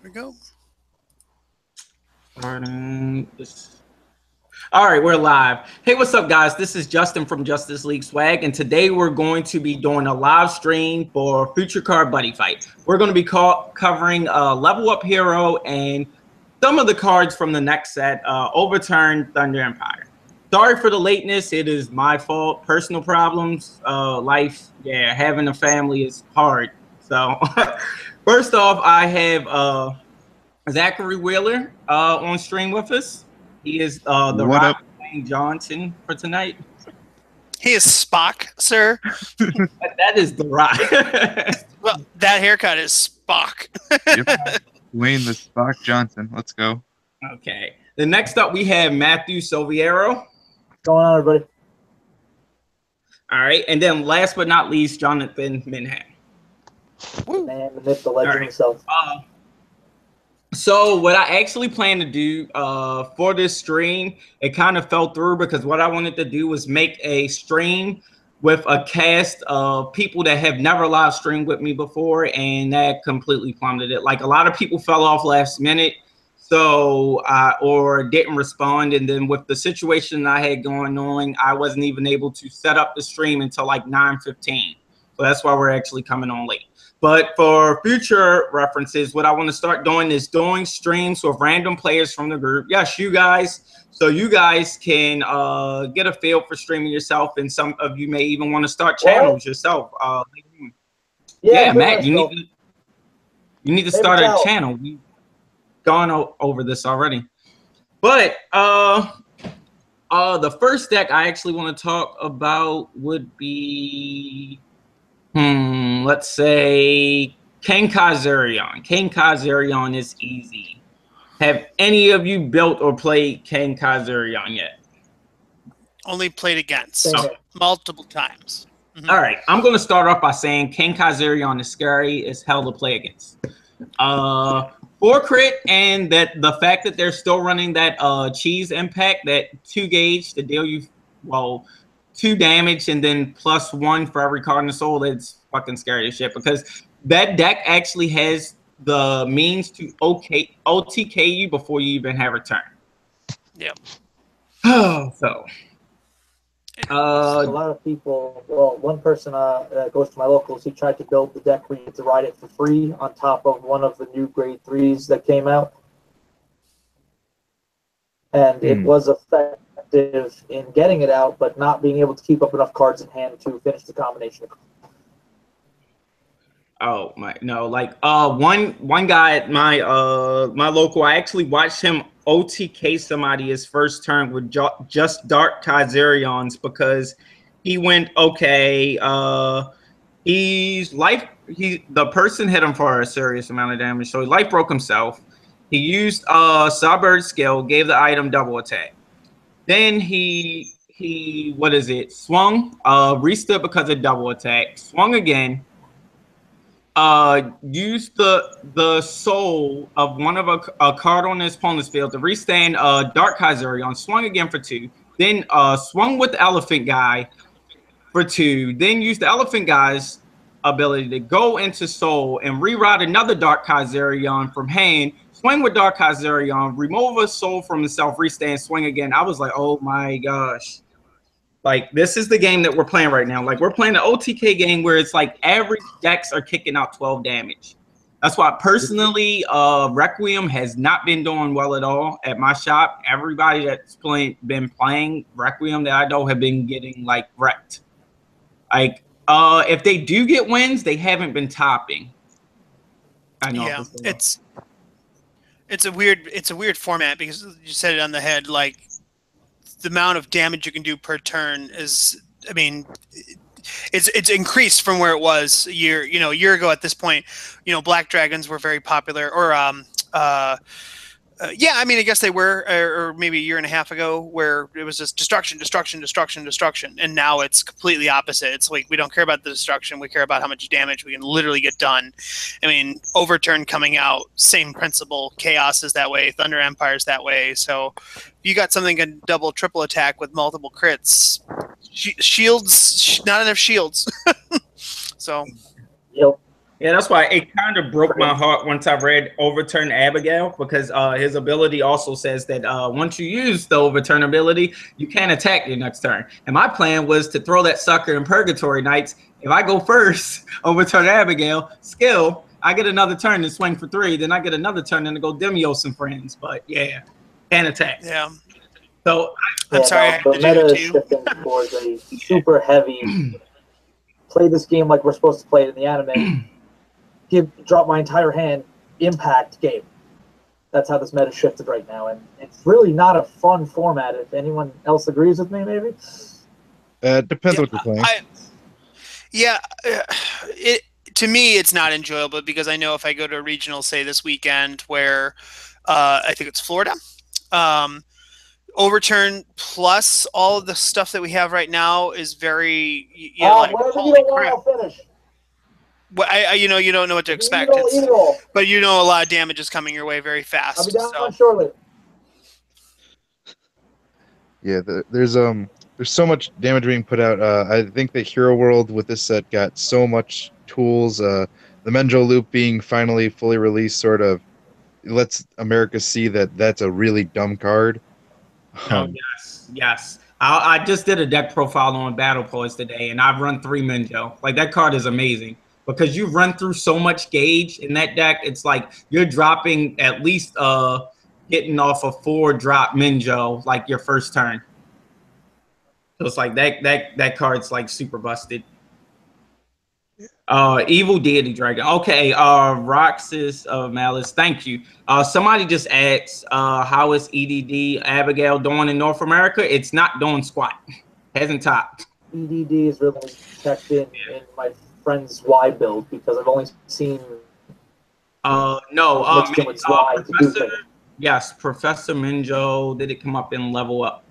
we go. Starting this. All right, we're live. Hey, what's up, guys? This is Justin from Justice League Swag, and today we're going to be doing a live stream for Future Card Buddy Fight. We're going to be covering Level Up Hero and some of the cards from the next set, Overturn, Thunder Empire. Sorry for the lateness. It is my fault. Personal problems, life. Yeah, having a family is hard. So, first off, I have Zachary Wheeler on stream with us. He is the What Rock up? Dwayne Johnson for tonight. He is Spock, sir. That is the Rock. Well, that haircut is Spock. Yep. Dwayne the Spock Johnson. Let's go. Okay. The next up we have Matthew Silviero. What's going on, everybody? All right, and then last but not least, Jonathan Minham. Man, the myth, the legend right. himself. So what I actually plan to do for this stream, it kind of fell through because what I wanted to do was make a stream with a cast of people that have never live streamed with me before, and that completely plummeted it. Like a lot of people fell off last minute, so or didn't respond, and then with the situation I had going on, I wasn't even able to set up the stream until like 9:15. So that's why we're actually coming on late. But for future references, what I want to start doing is doing streams with random players from the group. Yes, you guys. So you guys can get a feel for streaming yourself, and some of you may even want to start channels yourself. Yeah, Matt, you need to start a channel. We've gone over this already. But the first deck I actually want to talk about would be let's say King Kazarian. King Kazarian is easy. Have any of you built or played King Kazarian yet? Only played against multiple times. All right, I'm going to start off by saying King Kazarian is scary as hell to play against. 4 crit, and that the fact that they're still running that cheese impact, that 2 gauge to deal you 2 damage and then +1 for every card in the soul. That's fucking scary as shit because that deck actually has the means to OTK you before you even have a turn. Yep. So a lot of people, well, one person that goes to my locals, he tried to build the deck where you get to ride it for free on top of one of the new grade 3s that came out. And it was effective in getting it out, but not being able to keep up enough cards in hand to finish the combination. Oh my, no! Like one guy at my my local, I actually watched him OTK somebody his first turn with just Dark Kazarians because he went okay. The person hit him for a serious amount of damage, so he life broke himself. He used Sawbird skill, gave the item double attack. Then he swung, restood because of double attack, swung again, used the soul of one of a card on his opponent's field to restand Dark Kazarian, swung again for 2, then swung with the Elephant Guy for 2, then used the Elephant Guy's ability to go into soul and reroute another Dark Kazarian from hand, swing with Dark Kazarian, remove a soul from himself, restand, swing again. I was like, oh my gosh. Like, this is the game that we're playing right now. Like, we're playing the OTK game where it's like average decks are kicking out 12 damage. That's why, personally, Requiem has not been doing well at all at my shop. Everybody that's been playing Requiem that I know have been getting, like, wrecked. Like, if they do get wins, they haven't been topping. I know. Yeah, it's a weird format because you said it on the head. Like, the amount of damage you can do per turn is, I mean, it's increased from where it was a year ago at this point. Black Dragons were very popular, or yeah, I mean, I guess they were, or maybe a year and a half ago, where it was just destruction, destruction, destruction, destruction, and now it's completely opposite. It's like we don't care about the destruction; we care about how much damage we can literally get done. I mean, Overturn coming out, same principle. Chaos is that way. Thunder Empire is that way. So, if you got something that can double, triple attack with multiple crits, shields, not enough shields. So, Yep. Yeah, that's why it kind of broke my heart once I read Overturn Abigail, because his ability also says that once you use the Overturn ability, you can't attack your next turn. And my plan was to throw that sucker in Purgatory Knights. If I go first, Overturn Abigail, skill, I get another turn to swing for 3. Then I get another turn and to go Demios and friends. But yeah, can't attack. Yeah. So I'm sorry. The meta is shifting towards a super heavy. Play this game like we're supposed to play it in the anime. Drop my entire hand, impact game. That's how this meta shifted right now, and it's really not a fun format. If anyone else agrees with me, maybe. It depends what you're playing. To me, it's not enjoyable because I know if I go to a regional, say this weekend, where I think it's Florida, Overturn plus all of the stuff that we have right now is very, like, holy crap. I'll finish. Well, you don't know what to expect, but you know a lot of damage is coming your way very fast. I'll be down shortly. Yeah, there's so much damage being put out. I think that Hero World with this set got so much tools. The Menjo loop being finally fully released sort of lets America see that that's a really dumb card. Yes. I just did a deck profile on Battle Poets today, and I've run 3 Menjo. Like, that card is amazing because you run through so much gauge in that deck. It's like you're dropping at least getting off a 4-drop Menjo like your first turn. So it's like that card's like super busted. Evil Deity Dragon. Okay, Roxas of Malice, thank you. Somebody just asked, how is EDD Abigail doing in North America? It's not doing squat. Hasn't topped. EDD is really checked in my friend's Y build because I've only seen yes, Professor Minjo, did it come up in level up?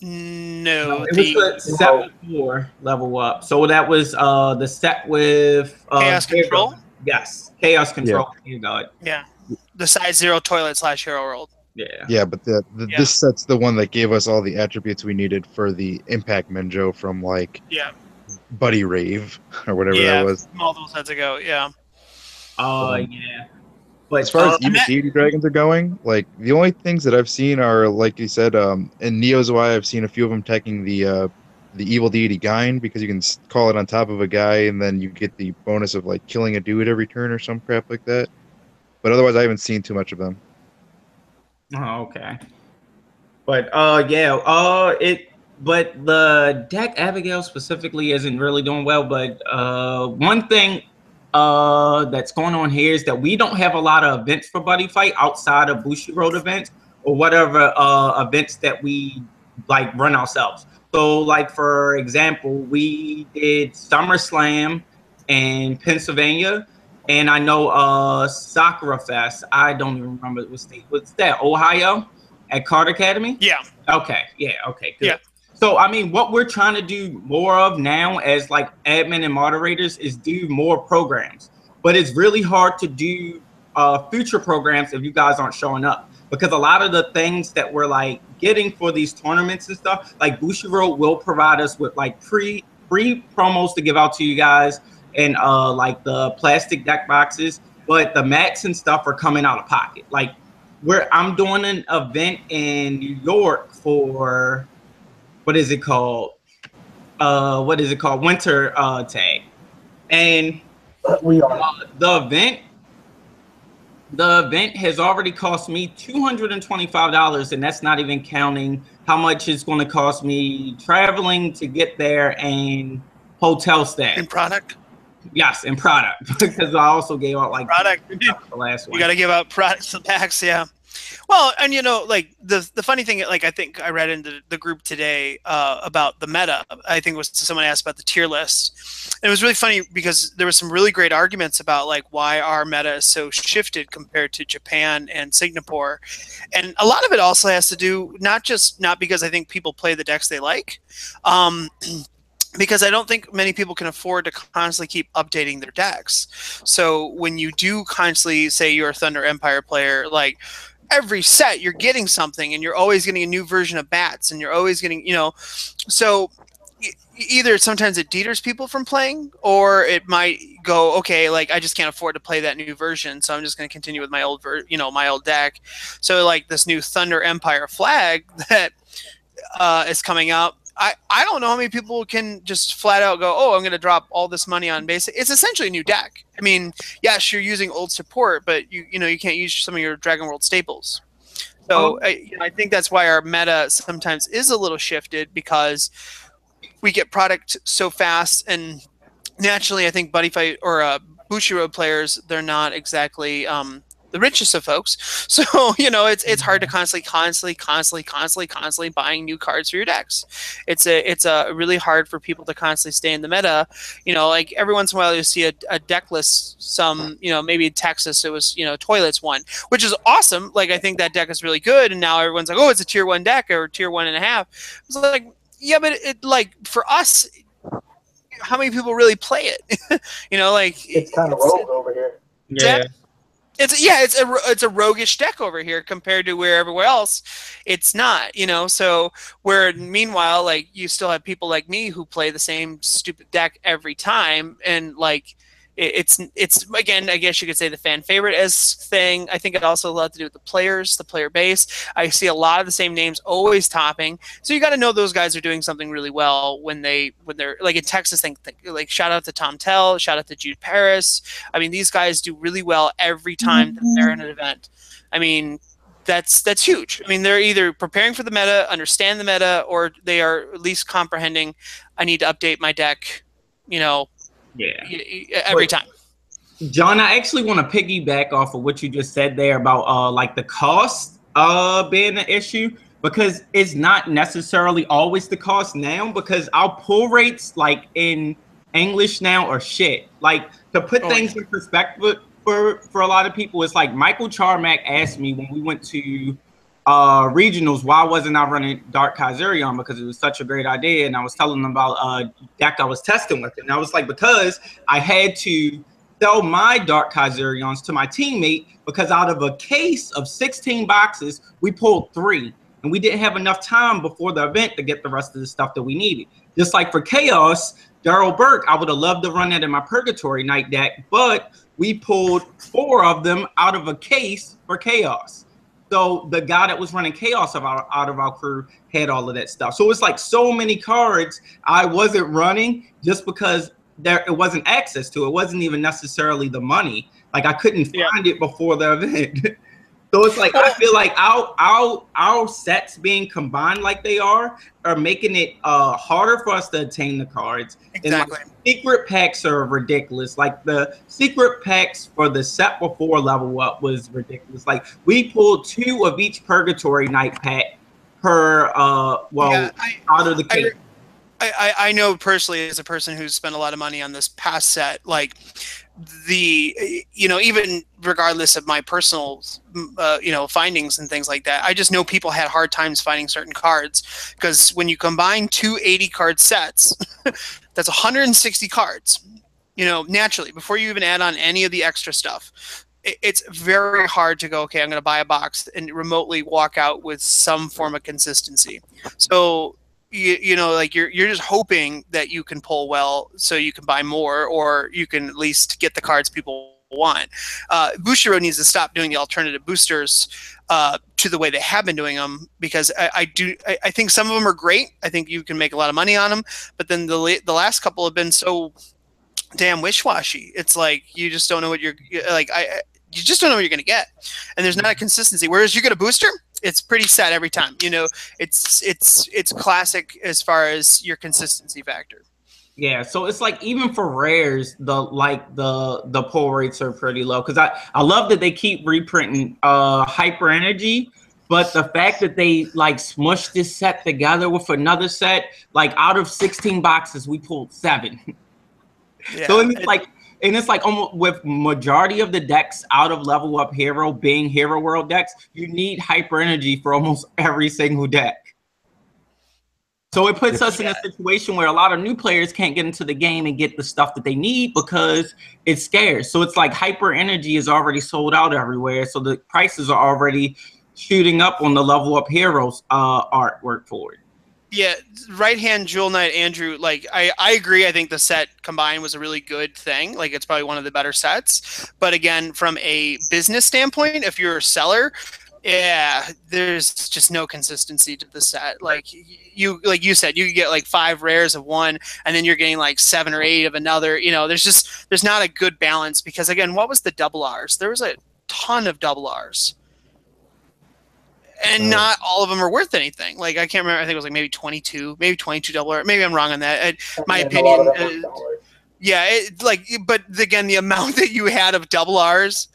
No, it was the set 4 level up. So that was the set with Chaos Control. Yes, Chaos Control. Yeah. Yeah, the size 0 toilet / Hero World. Yeah, but this set's the one that gave us all the attributes we needed for the Impact Menjo from like Buddy Rave or whatever that was. Multiple sets ago. Yeah. But as far as Evil Deity Dragons are going, like the only things that I've seen are, like you said, in Neo's Y, I've seen a few of them taking the Evil Deity Gyne because you can call it on top of a guy and then you get the bonus of like killing a dude every turn or some crap like that. But otherwise, I haven't seen too much of them. Oh, okay. But but the deck Abigail specifically isn't really doing well. But one thing that's going on here is that we don't have a lot of events for Buddy Fight outside of Bushiroad events or whatever events that we like run ourselves. So, like for example, we did SummerSlam in Pennsylvania, and I know Sakura Fest. I don't even remember what state. What's that? Ohio at Card Academy. Yeah. Okay. Yeah. Okay. Good. Yeah. So, I mean, what we're trying to do more of now as like admin and moderators is do more programs. But it's really hard to do future programs if you guys aren't showing up. Because a lot of the things that we're like getting for these tournaments and stuff, like Bushiroad will provide us with like free promos to give out to you guys and like the plastic deck boxes. But the mats and stuff are coming out of pocket. Like I'm doing an event in New York for... What is it called? Winter Tag. And we are the event has already cost me $225, and that's not even counting how much it's going to cost me traveling to get there and hotel stay. And product? Yes, and product. Because I also gave out like product. The last one. You got to give out products and packs, yeah. Well, and like the funny thing, like I think I read in the group today about the meta. I think it was someone asked about the tier list, and it was really funny because there were some really great arguments about like why our meta is so shifted compared to Japan and Singapore, and a lot of it also has to do not because I think people play the decks they like. Because I don't think many people can afford to constantly keep updating their decks. So when you do constantly say you're a Thunder Empire player, like every set you're getting something and you're always getting a new version of bats and you're always getting, so either sometimes it deters people from playing, or it might go, okay, like I just can't afford to play that new version, so I'm just going to continue with my old my old deck. So like this new Thunder Empire flag that is coming out. I don't know how many people can just flat out go, oh, I'm going to drop all this money on basic. It's essentially a new deck. I mean, yes, you're using old support, but you can't use some of your Dragon World staples. So I think that's why our meta sometimes is a little shifted, because we get product so fast, and naturally, I think Buddy Fight or Bushiroad players, they're not exactly the richest of folks. So it's hard to constantly buying new cards for your decks. It's really hard for people to constantly stay in the meta. Like every once in a while you see a deck list. Some maybe in Texas it was Toilets one, which is awesome. Like I think that deck is really good, and now everyone's like, oh, it's a tier 1 deck or tier 1.5. It's like, yeah, but it like for us, how many people really play it? Like it's kind of rogue over here. Yeah. It's a roguish deck over here compared to where everywhere else it's not. So where meanwhile, like you still have people like me who play the same stupid deck every time, and like it's again, I guess you could say the fan favorite as thing. I think it also has a lot to do with the players, the player base. I see a lot of the same names always topping, so you got to know those guys are doing something really well when they're like in Texas. Like shout out to Tom Tell, shout out to Jude Paris. I mean, these guys do really well every time that they're in an event. I mean, that's huge. I mean, they're either preparing for the meta, understand the meta, or they are at least comprehending. I need to update my deck. Every time. John, I actually want to piggyback off of what you just said there about like the cost being an issue, because it's not necessarily always the cost now, because our pull rates like in English now are shit. Like to put things in perspective for a lot of people, it's like Michael Charmack asked me when we went to regionals, why wasn't I running Dark Kaizerion, because it was such a great idea, and I was telling them about a deck I was testing with, and I was like, because I had to sell my Dark Kaizerions to my teammate, because out of a case of 16 boxes we pulled 3, and we didn't have enough time before the event to get the rest of the stuff that we needed. Just like for Chaos, Daryl Burke, I would have loved to run that in my Purgatory Night deck, but we pulled 4 of them out of a case for Chaos. So the guy that was running Chaos out of our crew had all of that stuff. So it's like so many cards I wasn't running just because it wasn't access to. It wasn't even necessarily the money. Like I couldn't find it before the event. So it's like I feel like our sets being combined like they are making it harder for us to attain the cards. Exactly. And like, secret packs are ridiculous. Like the secret packs for the set before level up was ridiculous. Like we pulled 2 of each Purgatory Night pack per out of the case. I know personally, as a person who's spent a lot of money on this past set, like even regardless of my personal findings and things like that, I just know people had hard times finding certain cards, because when you combine 2 80-card sets, that's 160 cards. Naturally, before you even add on any of the extra stuff, it's very hard to go, okay, I'm going to buy a box and remotely walk out with some form of consistency. So like you're just hoping that you can pull well so you can buy more, or you can at least get the cards people want. Bushiroad needs to stop doing the alternative boosters to the way they have been doing them, because I think some of them are great. I think you can make a lot of money on them, but then the last couple have been so damn wish-washy. It's like you just don't know what you're like. You just don't know what you're going to get, and there's not a consistency. Whereas you get a booster, it's pretty set every time. It's classic as far as your consistency factor. Yeah, so it's like even for rares, the pull rates are pretty low, because I love that they keep reprinting Hyper Energy, but the fact that they like smushed this set together with another set, like out of 16 boxes we pulled 7. Yeah, so it's like almost with majority of the decks out of Level Up Hero being Hero World decks, you need Hyper Energy for almost every single deck. So it puts us in a situation where a lot of new players can't get into the game and get the stuff that they need because it's scarce. So it's like Hyper Energy is already sold out everywhere. So the prices are already shooting up on the Level Up Heroes artwork for it. Yeah, right hand Jewel Knight Andrew, like I agree. I think the set combined was a really good thing. Like it's probably one of the better sets. But again, from a business standpoint, if you're a seller, yeah, there's just no consistency to the set. Like you said, you could get like 5 rares of one, and then you're getting like 7 or 8 of another. You know, there's not a good balance because again, what was the double R's? There was a ton of double R's. And not all of them are worth anything. Like I can't remember. I think it was like maybe 22 double R. Maybe I'm wrong on that. My opinion. Yeah, but again, the amount that you had of double R's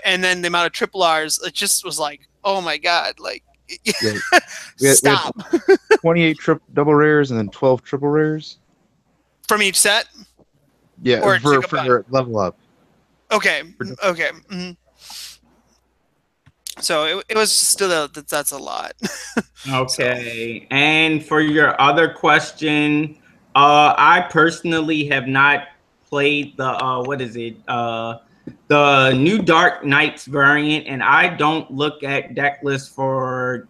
and then the amount of triple R's, it just was like, oh my god, like stop. We had 28 double rares and then 12 triple rares from each set. Yeah, or for your level up. Okay. Okay. Mm-hmm. So it was still that's a lot. Okay. So. And for your other question, I personally have not played the what is it? The new Dark Knights variant, and I don't look at deck lists for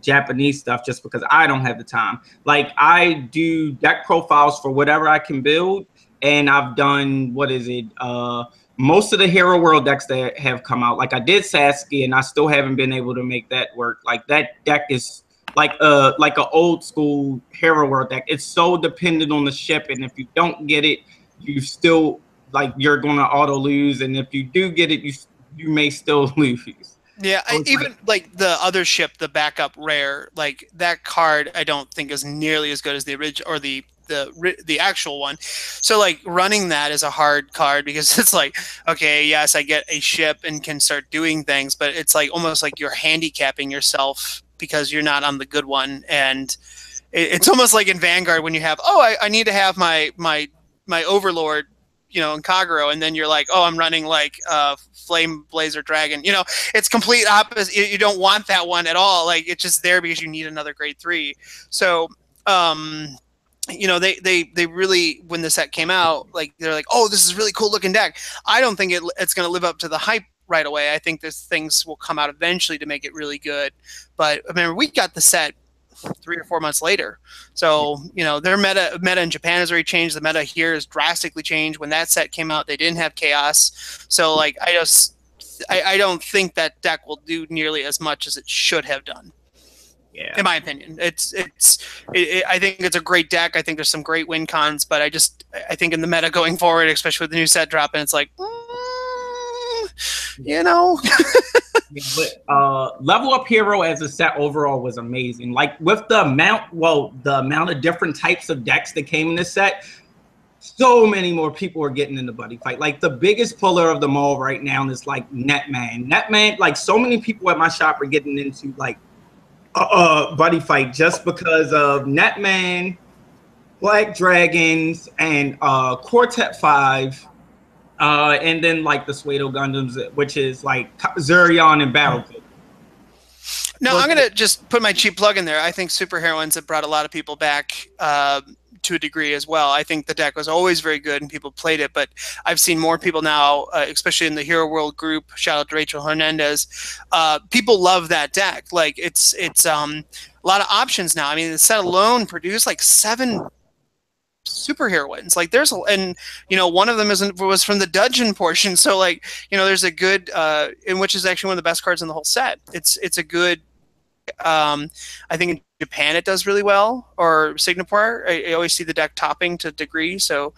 Japanese stuff just because I don't have the time. Like I do deck profiles for whatever I can build, and I've done what is it? Most of the Hero World decks that have come out, like I did Sasuke, and I still haven't been able to make that work. Like that deck is like an old school Hero World deck. It's so dependent on the ship, and if you don't get it, you still you're going to auto lose, and if you do get it, you may still lose. Yeah, even like the other ship, the backup rare, like that card, I don't think is nearly as good as the original or the actual one. So like running that is a hard card because it's like, okay, yes, I get a ship and can start doing things, but it's like almost like you're handicapping yourself because you're not on the good one. And it's almost like in Vanguard when you have, I need to have my Overlord, you know, in Kagero, and then you're like, I'm running like Flame Blazer Dragon. You know, it's complete opposite. You don't want that one at all. Like it's just there because you need another grade 3. So you know, they really, when the set came out, like they're like, this is really cool looking deck. I don't think it's going to live up to the hype right away. I think there's things will come out eventually to make it really good. But remember, we got the set 3 or 4 months later. So, you know, their meta in Japan has already changed. The meta here has drastically changed. When that set came out, they didn't have Chaos. So like, I don't think that deck will do nearly as much as it should have done. Yeah. In my opinion, I think it's a great deck. I think there's some great win cons, but I think in the meta going forward, especially with the new set dropping, it's like, you know. But Level Up Hero as a set overall was amazing. Like with the amount of different types of decks that came in this set, so many more people are getting in the buddy fight. Like the biggest puller of them all right now is like Netman. Netman, like so many people at my shop are getting into like buddy fight just because of Netman, Black Dragons, and Quartet 5, and then like the Suedo Gundams, which is like Zurion and Battlefield. No, I'm gonna just put my cheap plug in there. I think superheroines have brought a lot of people back to a degree as well. I think the deck was always very good and people played it, but I've seen more people now, especially in the Hero World group. Shout out to Rachel Hernandez. People love that deck. Like it's a lot of options now. I mean, the set alone produced like 7 superheroines. Like and you know, one of them was from the dungeon portion. So like, you know, there's a good in which is actually one of the best cards in the whole set. It's a good. I think in Japan it does really well, or Singapore. I always see the deck topping to a degree. So,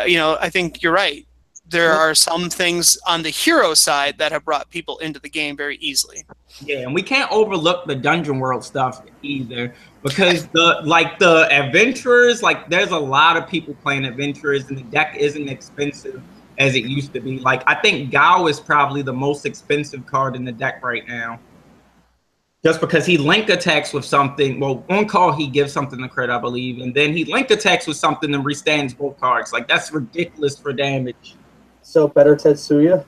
you know, I think you're right. There are some things on the hero side that have brought people into the game very easily. Yeah, and we can't overlook the Dungeon World stuff either, because the adventurers, like there's a lot of people playing adventurers, and the deck isn't expensive as it used to be. Like I think Gao is probably the most expensive card in the deck right now. Just because he link attacks with something, well, on call he gives something to crit, I believe, and then he link attacks with something and restands both cards. Like that's ridiculous for damage. So better Tetsuya?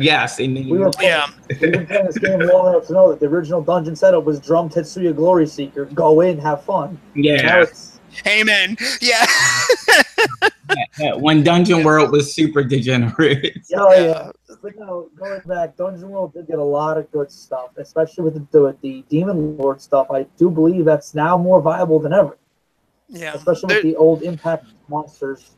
Yes, and we've been playing this game long enough to know that the original dungeon setup was Drum Tetsuya Glory Seeker. Go in, have fun. Yeah. Amen. Yeah. When Dungeon World was super degenerate. Yeah. But no, going back, Dungeon World did get a lot of good stuff, especially with the Demon Lord stuff. I do believe that's now more viable than ever, Yeah, especially with the old Impact monsters.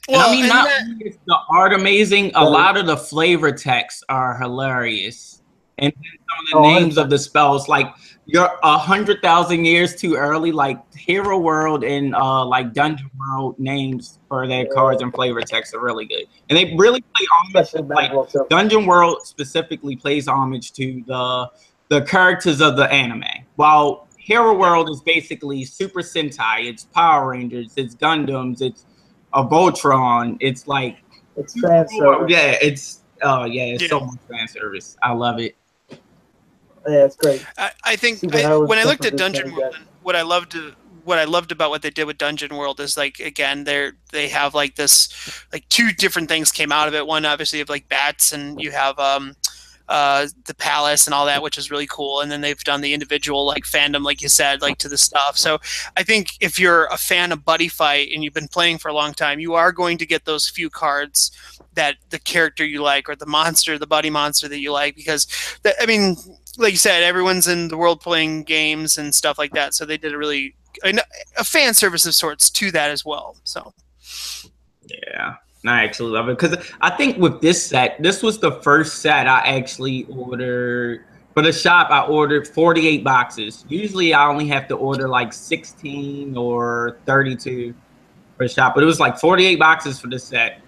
And I well, mean, and not that, only is the art amazing, a lot of the flavor texts are hilarious. And then some of the names 100%. of the spells, like you're 100,000 years too early, like Hero World and like Dungeon World names for their cards and flavor texts are really good. And they really play homage, Especially Mad like World too. Dungeon World specifically plays homage to the characters of the anime. While Hero World is basically Super Sentai, it's Power Rangers, it's Gundams, it's a Voltron. It's like It's fan service. yeah, it's it's so Yeah. much fan service. I love it. Yeah, it's great. I think Superheroes when I looked at different Dungeon than World, Get. what I loved about what they did with Dungeon World is like again they have like this like two different things came out of it. One obviously of like bats, and you have the palace and all that, which is really cool. And then they've done the individual like fandom, like you said, like to the stuff. So I think if you're a fan of Buddy Fight and you've been playing for a long time, you are going to get those few cards that the character you like or the monster, the buddy monster that you like, because I mean, like you said, everyone's in the world playing games and stuff like that. So they did a fan service of sorts to that as well. So Yeah, I actually love it because I think with this set, this was the first set I actually ordered for the shop. I ordered 48 boxes. Usually, I only have to order like 16 or 32 for the shop, but it was like 48 boxes for this set.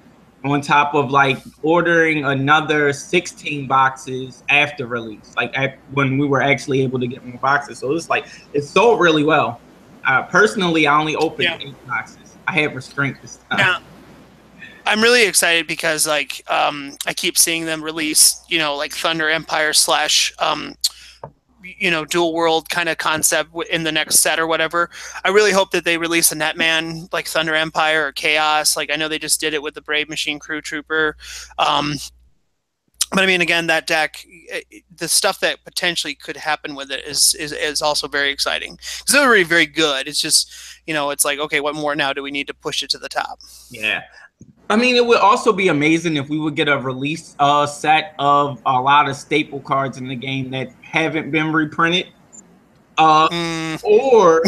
On top of like ordering another 16 boxes after release, like when we were actually able to get more boxes. So it sold really well. Personally, I only opened 8 boxes. I had restraint this time. now, I'm really excited because like I keep seeing them release, like Thunder Empire / dual world kind of concept in the next set or whatever. I really hope that they release a Netman like Thunder Empire or Chaos. Like I know they just did it with the Brave Machine Crew Trooper. But I mean, again, that deck, the stuff that potentially could happen with it is also very exciting. It's already very good. It's just, it's like, okay, what more now do we need to push it to the top? Yeah. I mean, it would also be amazing if we would get a release set of a lot of staple cards in the game that haven't been reprinted. Or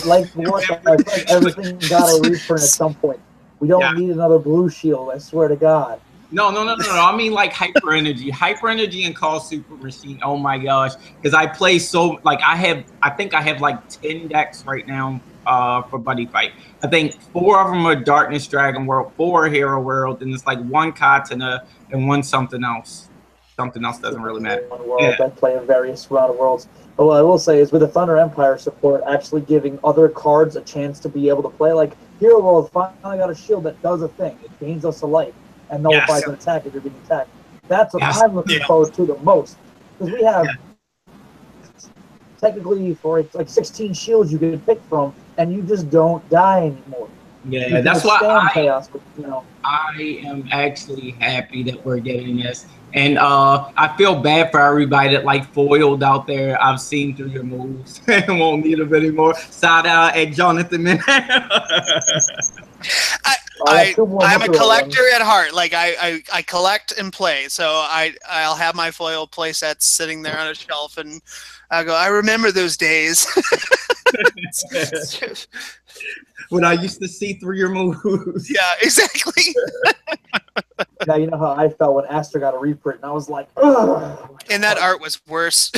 like what? I feel like everything got a reprint at some point. We don't need another Blue Shield. I swear to God. No. I mean, like Hyper Energy and Call Super Machine. Oh my gosh, because I play so like I think I have like 10 decks right now for Buddy Fight. I think 4 of them are Darkness Dragon World, 4 are Hero World, and it's like 1 Katana and 1 something else. Something else doesn't really matter. I play in various round of worlds. But what I will say is with the Thunder Empire support, actually giving other cards a chance to be able to play. Like Hero World finally got a shield that does a thing. It gains us a life and nullifies an attack if you're being attacked. That's what I'm looking forward to the most. Because we have technically for like 16 shields you can pick from, and you just don't die anymore. Yeah, that's why chaos, but, I am actually happy that we're getting this. And I feel bad for everybody that like foiled out there. I've seen through your moves and won't need them anymore. Shout out at Jonathan Min. I'm a collector at heart. Like I collect and play. So I'll have my foil play sets sitting there on a shelf, and I go, I remember those days. When I used to see through your moves. Yeah, exactly. Now you know how I felt when Aster got a reprint, and I was like, ugh. And that art was worse.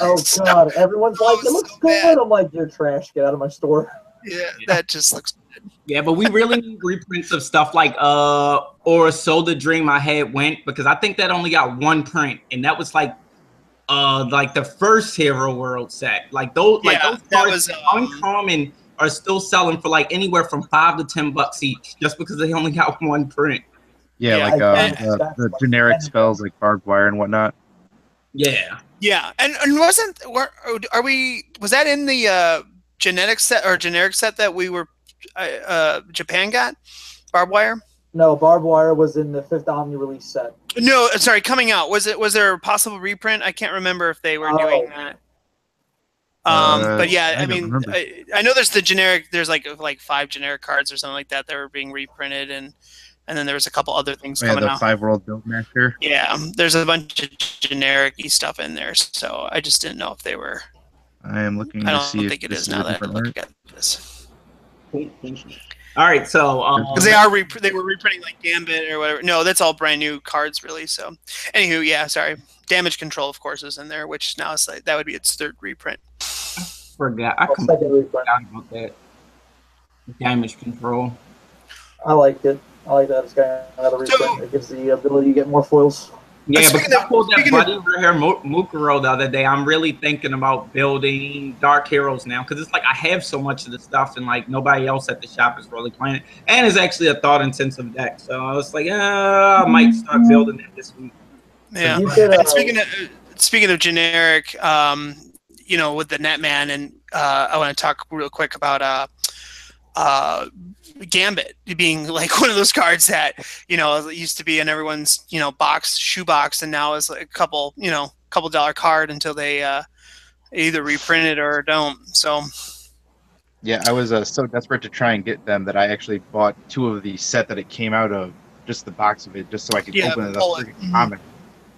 Oh God! Everyone's like, it looks good. Bad. I'm like, you're trash. Get out of my store. Yeah, that just looks good. Yeah, but we really need reprints of stuff like or So the Dream I Had Went, because I think that only got 1 print, and that was like the first Hero World set. Like those cards uncommon are still selling for like anywhere from $5 to $10 each, just because they only got 1 print. Yeah, like the generic spells like barbed wire and whatnot. Yeah. Yeah, and was that in the generic set that we were Japan got? Barbed wire? No, barbed wire was in the 5th Omni release set. No, sorry, coming out. Was there a possible reprint? I can't remember if they were doing that. But yeah, I mean, I know there's the generic. There's like 5 generic cards or something like that that were being reprinted, and and then there was a couple other things Yeah, coming the out. 5-world build master. Yeah, there's a bunch of generic-y stuff in there, so I just didn't know if they were. I am looking I to don't see if think it this is is now a that I different look art. at this. All right, so Because they were reprinting like Gambit or whatever. No, that's all brand new cards, really. So, anywho, yeah, sorry. Damage Control, of course, is in there, which now is like that would be its third reprint. forgot. I completely forgot about that. Damage Control. I like it. I like that it's got another reprint. It gives the ability to get more foils. Yeah, because I pulled that Buddy right here, Mukuro, the other day. I'm really thinking about building Dark Heroes now because it's like I have so much of the stuff and like nobody else at the shop is really playing it. And it's actually a thought-intensive deck. So I was like, I might start building it this week. Yeah. Could, and speaking of generic, you know, with the Netman, and I want to talk real quick about Gambit being like one of those cards that, you know, used to be in everyone's, you know, shoebox, and now is like a couple $1 card until they either reprint it or don't. So Yeah, I was so desperate to try and get them that I actually bought 2 of the set that it came out of, just the box of it, just so I could open it up. Freaking comic.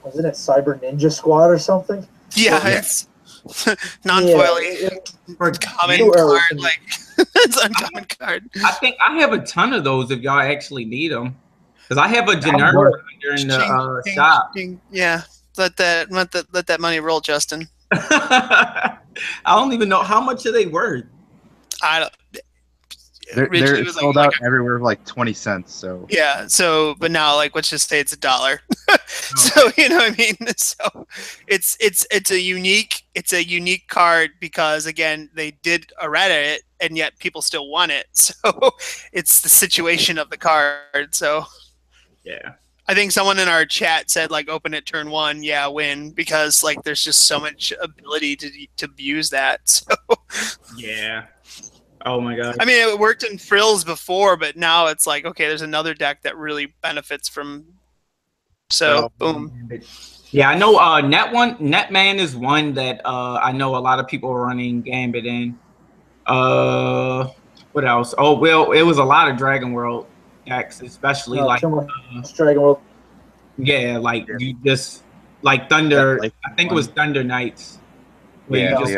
Wasn't it Cyber Ninja Squad or something? Yeah, it's non-foily common card, like it's uncommon card. I think I have a ton of those if y'all actually need them, because I have a generic in the shop. Yeah, let that money roll, Justin. I don't even know how much are they worth. I don't. They're sold out everywhere for like 20 cents. So yeah. So, but now, like, let's just say it's $1. So you know what I mean. So it's a unique card because again they did errata it and yet people still want it. So it's the situation of the card. So yeah. I think someone in our chat said like open it turn 1, yeah, win, because like there's just so much ability to use that. So yeah. Oh my god. I mean, it worked in frills before, but now it's like, okay, there's another deck that really benefits from. So boom. Yeah, I know. Netman is one that I know a lot of people are running Gambit in. What else? Oh well, it was a lot of Dragon World decks, especially like Dragon World. Yeah, like you just like Thunder. I think it was Thunder Knights. Where you just,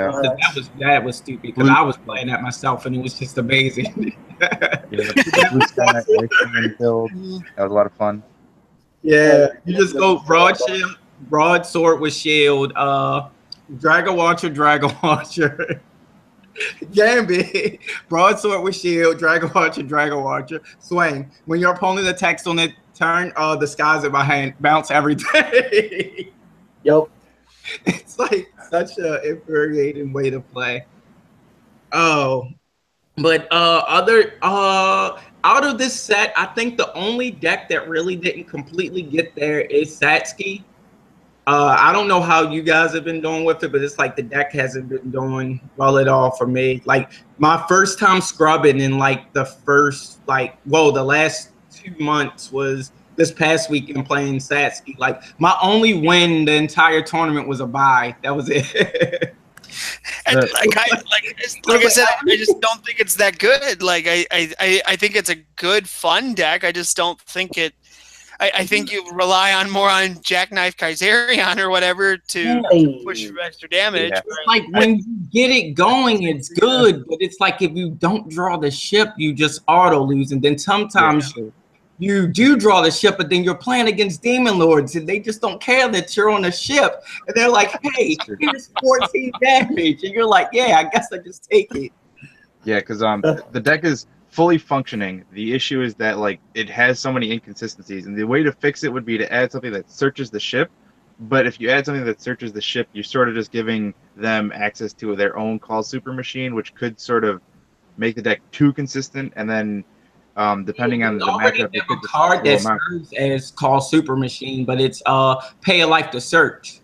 that was stupid because I was playing that myself and it was just amazing. That was a lot of fun. Yeah, you just go broadsword with shield, Dragon Launcher, Gambit, broadsword with shield, Dragon Launcher, swing. When your opponent attacks on the turn, the skies in my hand bounce every day. Yep. It's like such an infuriating way to play. Oh, but out of this set, I think the only deck that really didn't completely get there is Satsuki. I don't know how you guys have been doing with it, but it's like the deck hasn't been doing well at all for me. Like my first time scrubbing in like the last 2 months was this past weekend playing Satsuki. Like my only win the entire tournament was a bye. That was it. And like I said, I just don't think it's that good. Like I think it's a good fun deck. I just don't think it. I think you rely more on Jackknife Kaiserion or whatever to push for extra damage. Yeah. Like when you get it going, it's good, but it's like if you don't draw the ship, you just auto lose, and then sometimes you do draw the ship, but then you're playing against Demon Lords, and they just don't care that you're on a ship, and they're like, "Hey, here's 14 damage," and you're like, "Yeah, I guess I just take it." Yeah, because the deck is fully functioning. The issue is that like it has so many inconsistencies, and the way to fix it would be to add something that searches the ship. But if you add something that searches the ship, you're sort of just giving them access to their own call super machine, which could sort of make the deck too consistent, and then depending on the matchup, have a card that serves as call super machine, but it's pay a life to search.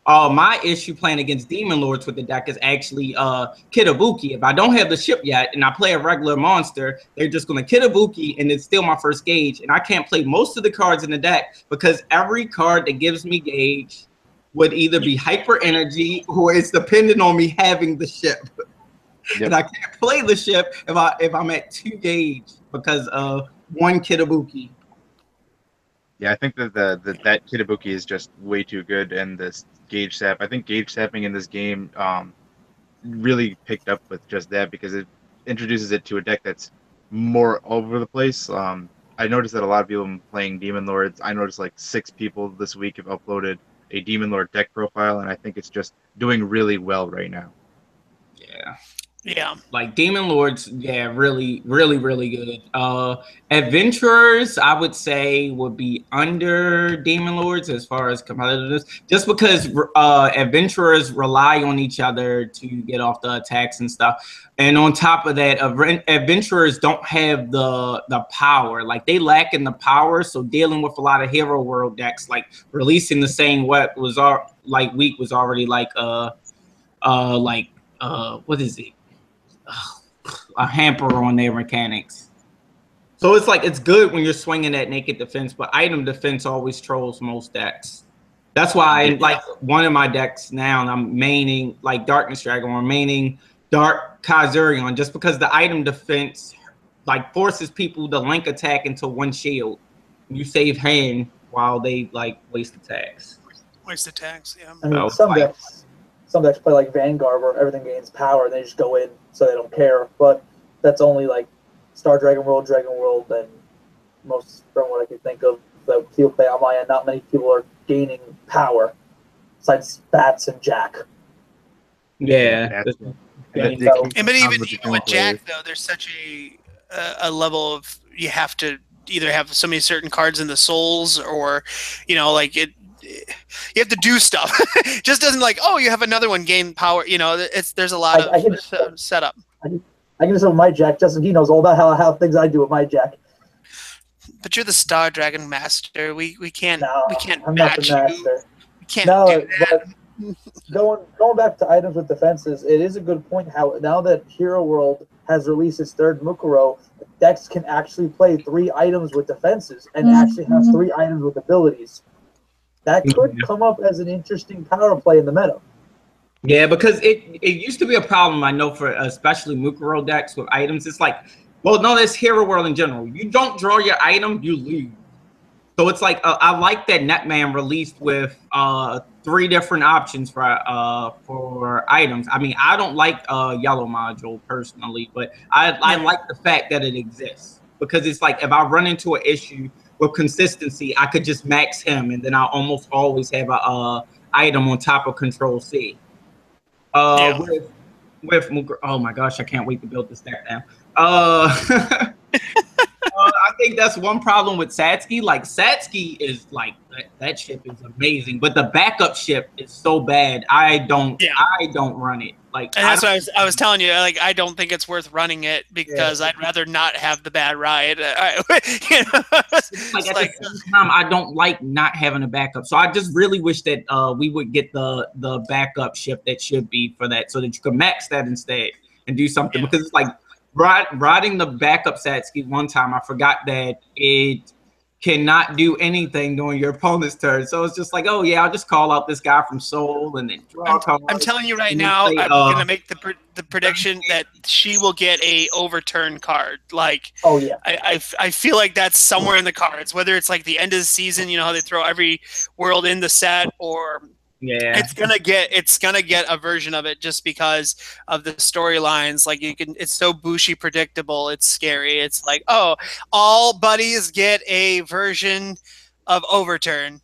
My issue playing against Demon Lords with the deck is actually Kitabuki. If I don't have the ship yet and I play a regular monster, they're just going to Kitabuki and it's still my first gauge. And I can't play most of the cards in the deck because every card that gives me gauge would either be hyper energy or it's dependent on me having the ship. Yep. And I can't play the ship if I'm at 2 gauge because of 1 Kitabuki. Yeah, I think that that Kitabuki is just way too good, and this Gauge Sap. I think Gauge Sapping in this game really picked up with just that because it introduces it to a deck that's more over the place. I noticed that a lot of people playing Demon Lords. I noticed like 6 people this week have uploaded a Demon Lord deck profile, and I think it's just doing really well right now. Yeah. Yeah. Like Demon Lords, yeah, really, really, really good. Adventurers, I would say, would be under Demon Lords as far as competitiveness, just because adventurers rely on each other to get off the attacks and stuff. And on top of that, adventurers don't have the power. Like they lack in the power, so dealing with a lot of hero world decks, like releasing the same what was week was already like what is it? A hamper on their mechanics. So it's like it's good when you're swinging that naked defense, but item defense always trolls most decks. That's why like one of my decks now, and I'm maining like Darkness Dragon or maining Dark Kazurion, just because the item defense like forces people to link attack into one shield. You save hand while they like waste attacks. Waste attacks, yeah. I mean, some decks play like Vanguard where everything gains power and they just go in so they don't care. But that's only like Star Dragon World, and most from what I can think of that people play on my end. Not many people are gaining power besides Bats and Jack. Yeah. But even with Jack though, there's such a level of you have to either have so many certain cards in the souls or like it. You have to do stuff. It just doesn't like, oh, you have another one gain power. There's a lot of setup. I can just with my Jack. Justin, he knows all about how things I do with my Jack. But you're the Star Dragon Master. We can't I'm match not the you. master. We can't do that. But going back to items with defenses, it is a good point how now that Hero World has released its third Mukuro, decks can actually play 3 items with defenses and actually have 3 items with abilities. That could come up as an interesting power play in the meta. Yeah, because it used to be a problem, I know, for especially Mukuro decks with items. It's like, well, no, that's Hero World in general. You don't draw your item, you lose. So it's like, I like that Netman released with 3 different options for items. I mean, I don't like Yellow Module personally, but I like the fact that it exists. Because it's like, if I run into an issue with consistency, I could just max him, and then I almost always have a item on top of Control C. With oh my gosh, I can't wait to build this deck now. I think that's one problem with Satsuki. Like Satsuki is like that ship is amazing, but the backup ship is so bad. I don't run it. Like, and that's what I was telling you. Like, I don't think it's worth running it because I'd rather not have the bad ride. At the same time, I don't like not having a backup. So I just really wish that we would get the backup ship that should be for that, so that you can max that instead and do something. Because it's like riding the backup Satsuki one time, I forgot that it cannot do anything during your opponent's turn. So it's just like, oh yeah, I'll just call out this guy from Soul and then draw. I'm telling you right now, I'm gonna make the prediction that she will get a Overturn card. Like, oh yeah, I feel like that's somewhere in the cards. Whether it's like the end of the season, how they throw every world in the set, or it's gonna get a version of it just because of the storylines. Like it's so Bushi predictable. It's scary. It's like, oh, all buddies get a version of Overturn.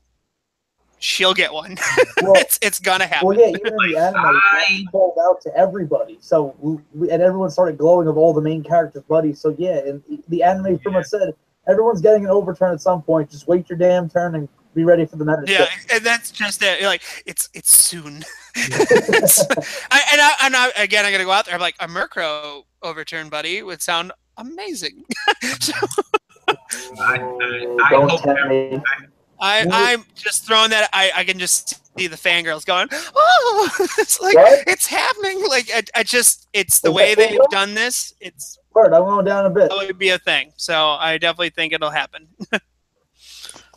She'll get one. Well, it's gonna happen. Well, yeah, even in the anime, it called out to everybody. So and everyone started glowing of all the main characters' buddies. So yeah, and the anime pretty much said everyone's getting an Overturn at some point. Just wait your damn turn and be ready for the meta. Yeah, and that's just it. Like it's soon. Again, I gotta go out there. I'm like, a Murkrow Overturn buddy would sound amazing. Don't tell me. I'm just throwing that. I can just see the fangirls going, oh, it's like it's happening. Like it's the way they've done this. It's I'm going down a bit. It would be a thing. So I definitely think it'll happen.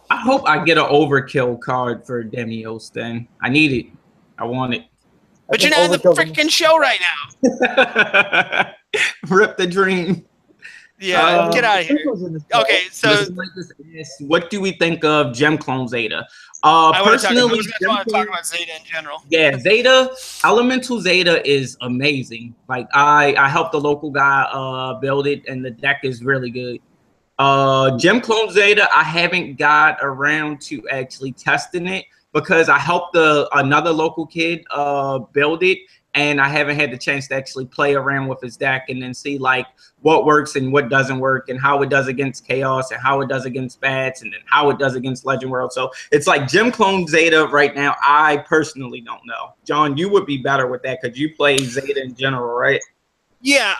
I hope I get an overkill card for Demios then. I need it. I want it. But you're not in the freaking show right now. Rip the dream. Yeah, get out of here. Okay, so what do we think of Gem Clone Zeta? I want to Personally, talk about Zeta in general. yeah, Zeta, Elemental Zeta is amazing. Like I helped the local guy build it, and the deck is really good. Gem Clone Zeta, I haven't got around to actually testing it because I helped another local kid build it, and I haven't had the chance to actually play around with his deck and then see like what works and what doesn't work and how it does against Chaos and how it does against Bats and then how it does against Legend World. So it's like Gem Clone Zeta right now. I personally don't know. John, you would be better with that because you play Zeta in general, right? Yeah,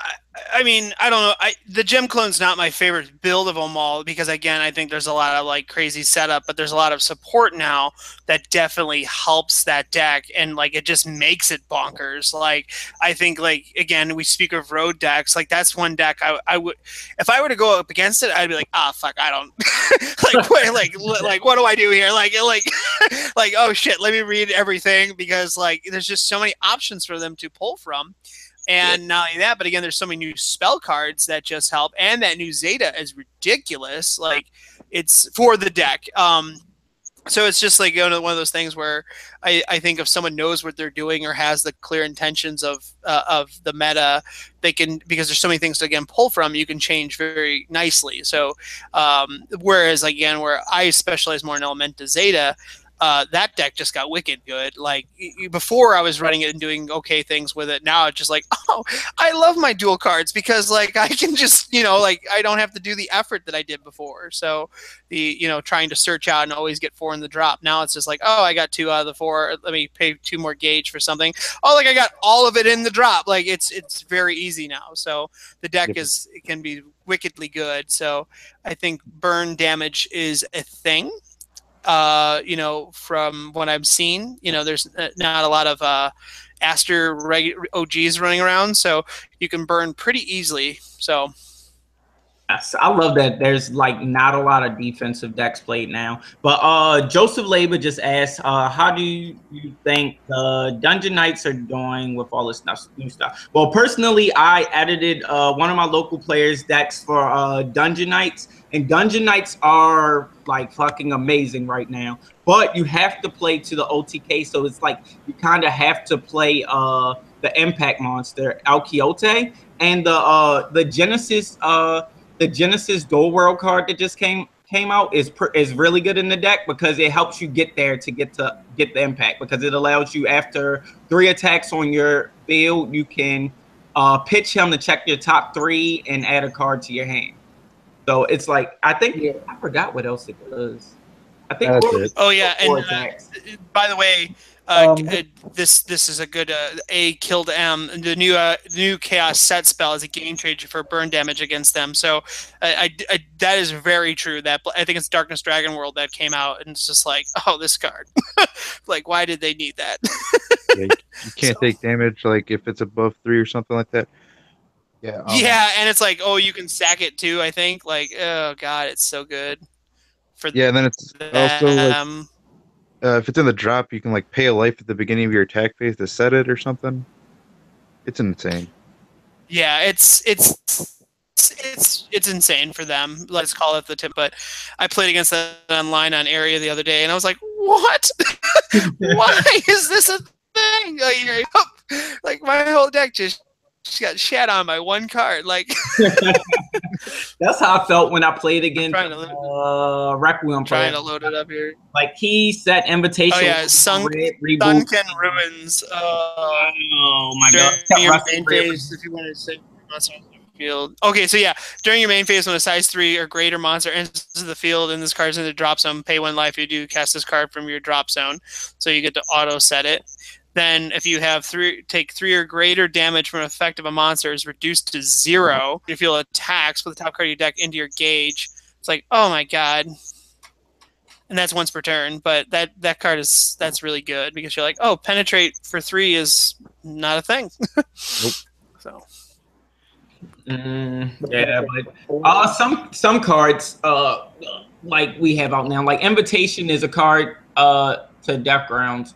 I mean, I don't know. The Gem Clone's not my favorite build of them all because, again, I think there's a lot of like crazy setup, but there's a lot of support now that definitely helps that deck, and like it just makes it bonkers. Like I think, like again, we speak of road decks. Like that's one deck I would, if I were to go up against it, I'd be like, ah, fuck, I don't like what do I do here? Like like oh shit, let me read everything because like there's just so many options for them to pull from. And not only that, but again, there's so many new spell cards that just help, and that new Zeta is ridiculous. Like, it's for the deck. So it's just like one of those things where I think if someone knows what they're doing or has the clear intentions of the meta, they can, because there's so many things to again pull from, you can change very nicely. So whereas again, where I specialize more in Elementa Zeta, that deck just got wicked good. Like before I was running it and doing okay things with it. Now it's just like, oh, I love my dual cards because like I can just, like I don't have to do the effort that I did before. So the, trying to search out and always get 4 in the drop. Now it's just like, oh, I got 2 out of the 4. Let me pay 2 more gauge for something. Oh, like I got all of it in the drop. Like it's very easy now. So the deck it can be wickedly good. So I think burn damage is a thing. From what I've seen, there's not a lot of Aster OGs running around, so you can burn pretty easily. So yes, I love that there's like not a lot of defensive decks played now. But Joseph Labor just asked, how do you think Dungeon Knights are doing with all this new stuff? Well, personally, I edited one of my local players' decks for Dungeon Knights, and Dungeon Knights are like fucking amazing right now. But you have to play to the OTK, so it's like you kind of have to play the Impact monster El Quixote and the Genesis. The Genesis Dual World card that just came out is really good in the deck because it helps you get there to get the impact, because it allows you after 3 attacks on your field, you can pitch him to check your top 3 and add a card to your hand. So it's like I forgot what else it does. I think oh yeah, and by the way, this is a good A killed M. The new Chaos set spell is a game changer for burn damage against them. So that is very true. That I think it's Darkness Dragon World that came out, and it's just like, oh, this card, like why did they need that? You can't take damage like if it's above 3 or something like that. Yeah. Yeah, and it's like, oh, you can sack it too. I think like, oh god, it's so good. And then it's also like, if it's in the drop, you can like pay a life at the beginning of your attack phase to set it or something. It's insane. Yeah, it's insane for them. Let's call it the tip. But I played against that online on Area the other day, and I was like, what? Why is this a thing? Like my whole deck just got shat on by 1 card. Like that's how I felt when I played against Requiem. Trying to load it up here. Like he set invitation. Oh yeah, Sunken Ruins. Oh my god! Your main phase, if you want to say monster on the field. Okay, so yeah, during your main phase, when a size 3 or greater monster enters the field and this card's in the drop zone, pay 1 life. You do cast this card from your drop zone, so you get to auto set it. Then if you have take 3 or greater damage from an effect of a monster is reduced to 0. If you attacks with the top card of your deck into your gauge, it's like, oh my god. And that's once per turn, but that card that's really good because you're like, oh, penetrate for 3 is not a thing. Nope. So yeah, but some cards like we have out now, like Invitation is a card to Death Grounds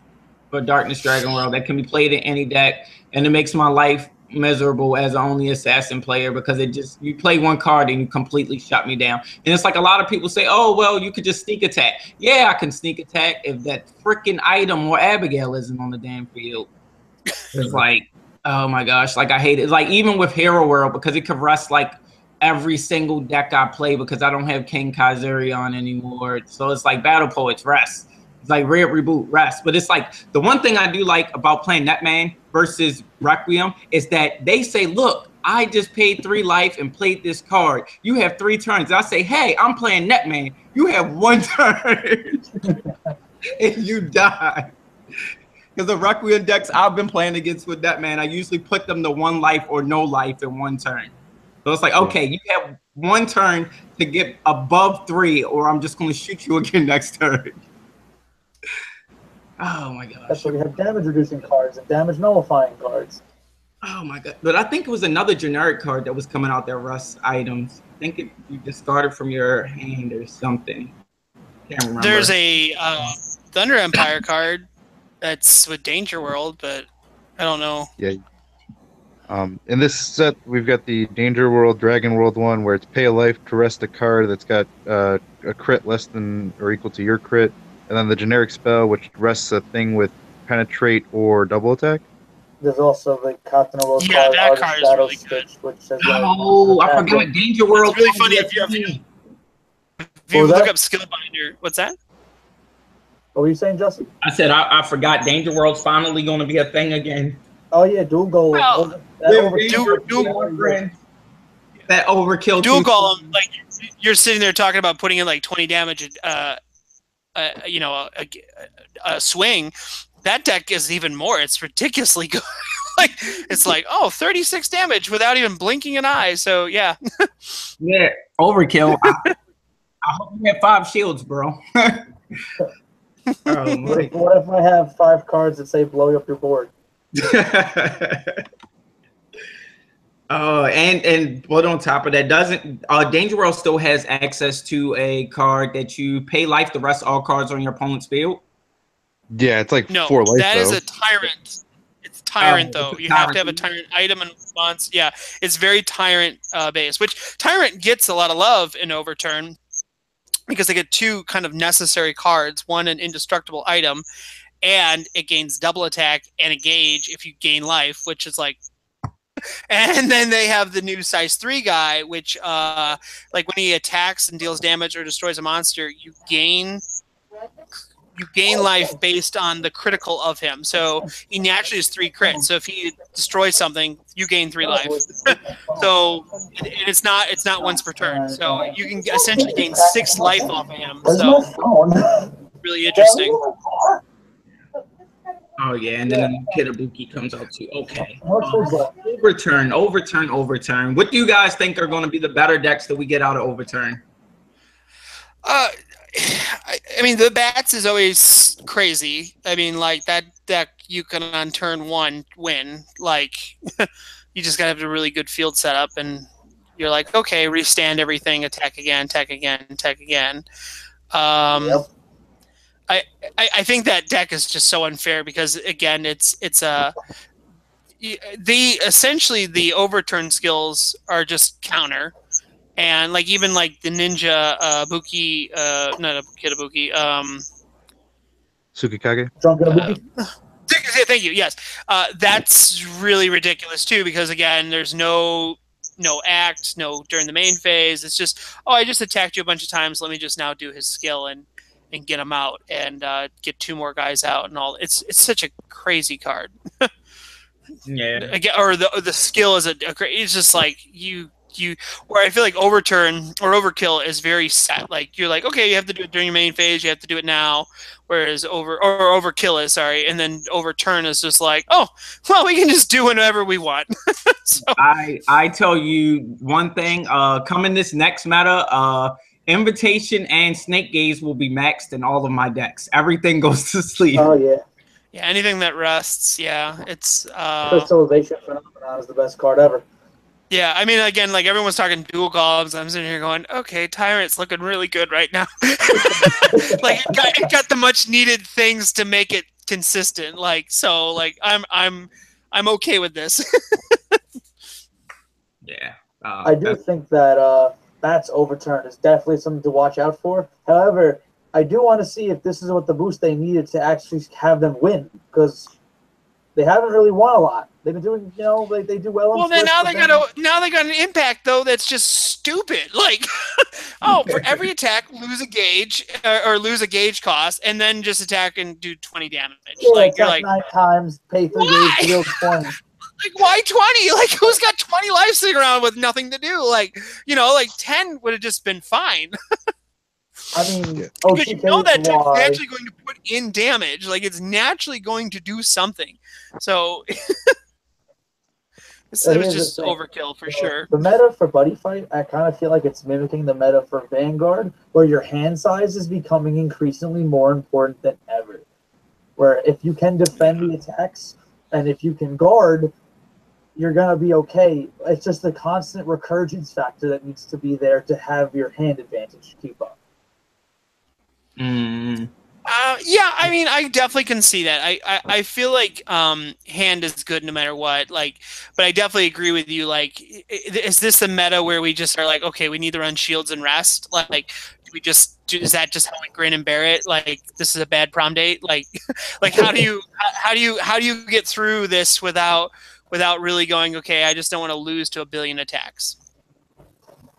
for Darkness Dragon World that can be played in any deck, and it makes my life miserable as an only assassin player because it just you play one card and you completely shut me down. And it's like a lot of people say, oh well, you could just sneak attack. Yeah, I can sneak attack if that freaking item or Abigail isn't on the damn field. It's like, oh my gosh, like I hate it. Like even with Hero World, because it could rest like every single deck I play because I don't have King Kazarian anymore. So it's like Battle Poets rest. It's like Red Reboot rest. But it's like the one thing I do like about playing Netman versus Requiem is that they say, look, I just paid 3 life and played this card. You have 3 turns. And I say, hey, I'm playing Netman. You have 1 turn and you die. Because the Requiem decks I've been playing against with Netman, I usually put them to 1 life or no life in 1 turn. So it's like, okay, you have 1 turn to get above 3 or I'm just going to shoot you again next turn. Oh my gosh. That's why we have damage reducing cards and damage nullifying cards. Oh my god. But I think it was another generic card that was coming out there, Russ items. I think you discarded from your hand or something. Can't remember. There's a Thunder Empire card that's with Danger World, but I don't know. Yeah. In this set, we've got the Danger World, Dragon World one, where it's pay a life to rest a card that's got a crit less than or equal to your crit. And then the generic spell, which rests a thing with penetrate or double attack. There's also the Captain World Yeah, card, that Artist card is Shadow really good. Stitch, which says, Oh, I forgot Danger World. It's really funny if you look up Skillbinder. What's that? What were you saying, Justin? I said I forgot Danger World's finally going to be a thing again. Oh yeah, dual goal. Well, that overkill. Dual Golem, like you're sitting there talking about putting in like 20 damage, you know, a swing. That deck is even more. It's ridiculously good. Like it's like 36 damage without even blinking an eye. So yeah. Yeah, overkill. I hope you have 5 shields, bro. What if I have 5 cards that say blow up your board? And but on top of that, doesn't Danger World still has access to a card that you pay life to rest all cards on your opponent's field? Yeah, it's like no, 4 life. That though. is a tyrant. It's tyrant though. It's You have to have a tyrant item in response. Yeah, it's very tyrant based, which tyrant gets a lot of love in Overturn because they get 2 kind of necessary cards. One, an indestructible item, and it gains double attack and a gauge if you gain life, which is like. And then they have the new size 3 guy, which like when he attacks and deals damage or destroys a monster, you gain life based on the critical of him. So he naturally has 3 crits. So if he destroys something, you gain 3 life. So it's not once per turn. So you can essentially gain 6 life off of him. So really interesting. Oh yeah, and then the Kitabuki comes out too. Okay. Overturn. What do you guys think are going to be the better decks that we get out of Overturn? I mean, the bats is always crazy. I mean, like that deck, you can on turn 1 win. Like, you just gotta have a really good field setup, and you're like, okay, restand everything, attack again, attack again, attack again. Yep. I think that deck is just so unfair because again, it's essentially the Overturn skills are just counter. And like even like the ninja Buki, not a Kitabuki, Tsukikage. Thank you. Yes, that's really ridiculous too because again, there's no act, no during the main phase. It's just I just attacked you a bunch of times. Let me just now do his skill and get him out and get 2 more guys out and all. It's such a crazy card. Yeah. Again, or the skill is it's just like you where I feel like Overturn or Overkill is very set. Like you're like, okay, you have to do it during your main phase, you have to do it now. Whereas Overkill is and then Overturn is just like, oh, well, we can just do whatever we want. So. I tell you one thing, coming this next meta, Invitation and Snake Gaze will be maxed in all of my decks. Everything goes to sleep. Oh yeah. Yeah, anything that rests, yeah, it's Crystallization Phenomenon is the best card ever. Yeah, I mean, again, like everyone's talking dual golems. I'm sitting here going, okay, Tyrant's looking really good right now. Like it got the much needed things to make it consistent. Like so, like I'm okay with this. Yeah. I do think that that's Overturn is definitely something to watch out for. However, I do want to see if this is what the boost they needed to actually have them win, because they haven't really won a lot. They've been doing, like they do well. Well, then now they got an impact though that's just stupid. Like, oh, for every attack, lose a gauge or lose a gauge cost, and then just attack and do 20 damage. Yeah, like you're like 9 times, pay 3 gauge, deal 20. Like, why 20? Like, who's got 20 lives sitting around with nothing to do? Like, like 10 would have just been fine. I mean, because you know that tech's naturally going to put in damage. Like, it's naturally going to do something. So, it was just overkill for sure. The meta for Buddy Fight, I kind of feel like it's mimicking the meta for Vanguard, where your hand size is becoming increasingly more important than ever. Where if you can defend the attacks, and if you can guard, you're going to be okay. It's just the constant recurgence factor that needs to be there to have your hand advantage keep up. Yeah, I mean, I definitely can see that. I feel like hand is good no matter what. Like, but I definitely agree with you. Like, is this the meta where we just are like, okay, we need to run shields and rest? Like, is that just how we grin and bear it? Like, this is a bad prom date. Like, how do you get through this without really going, okay, I just don't want to lose to 1 billion attacks.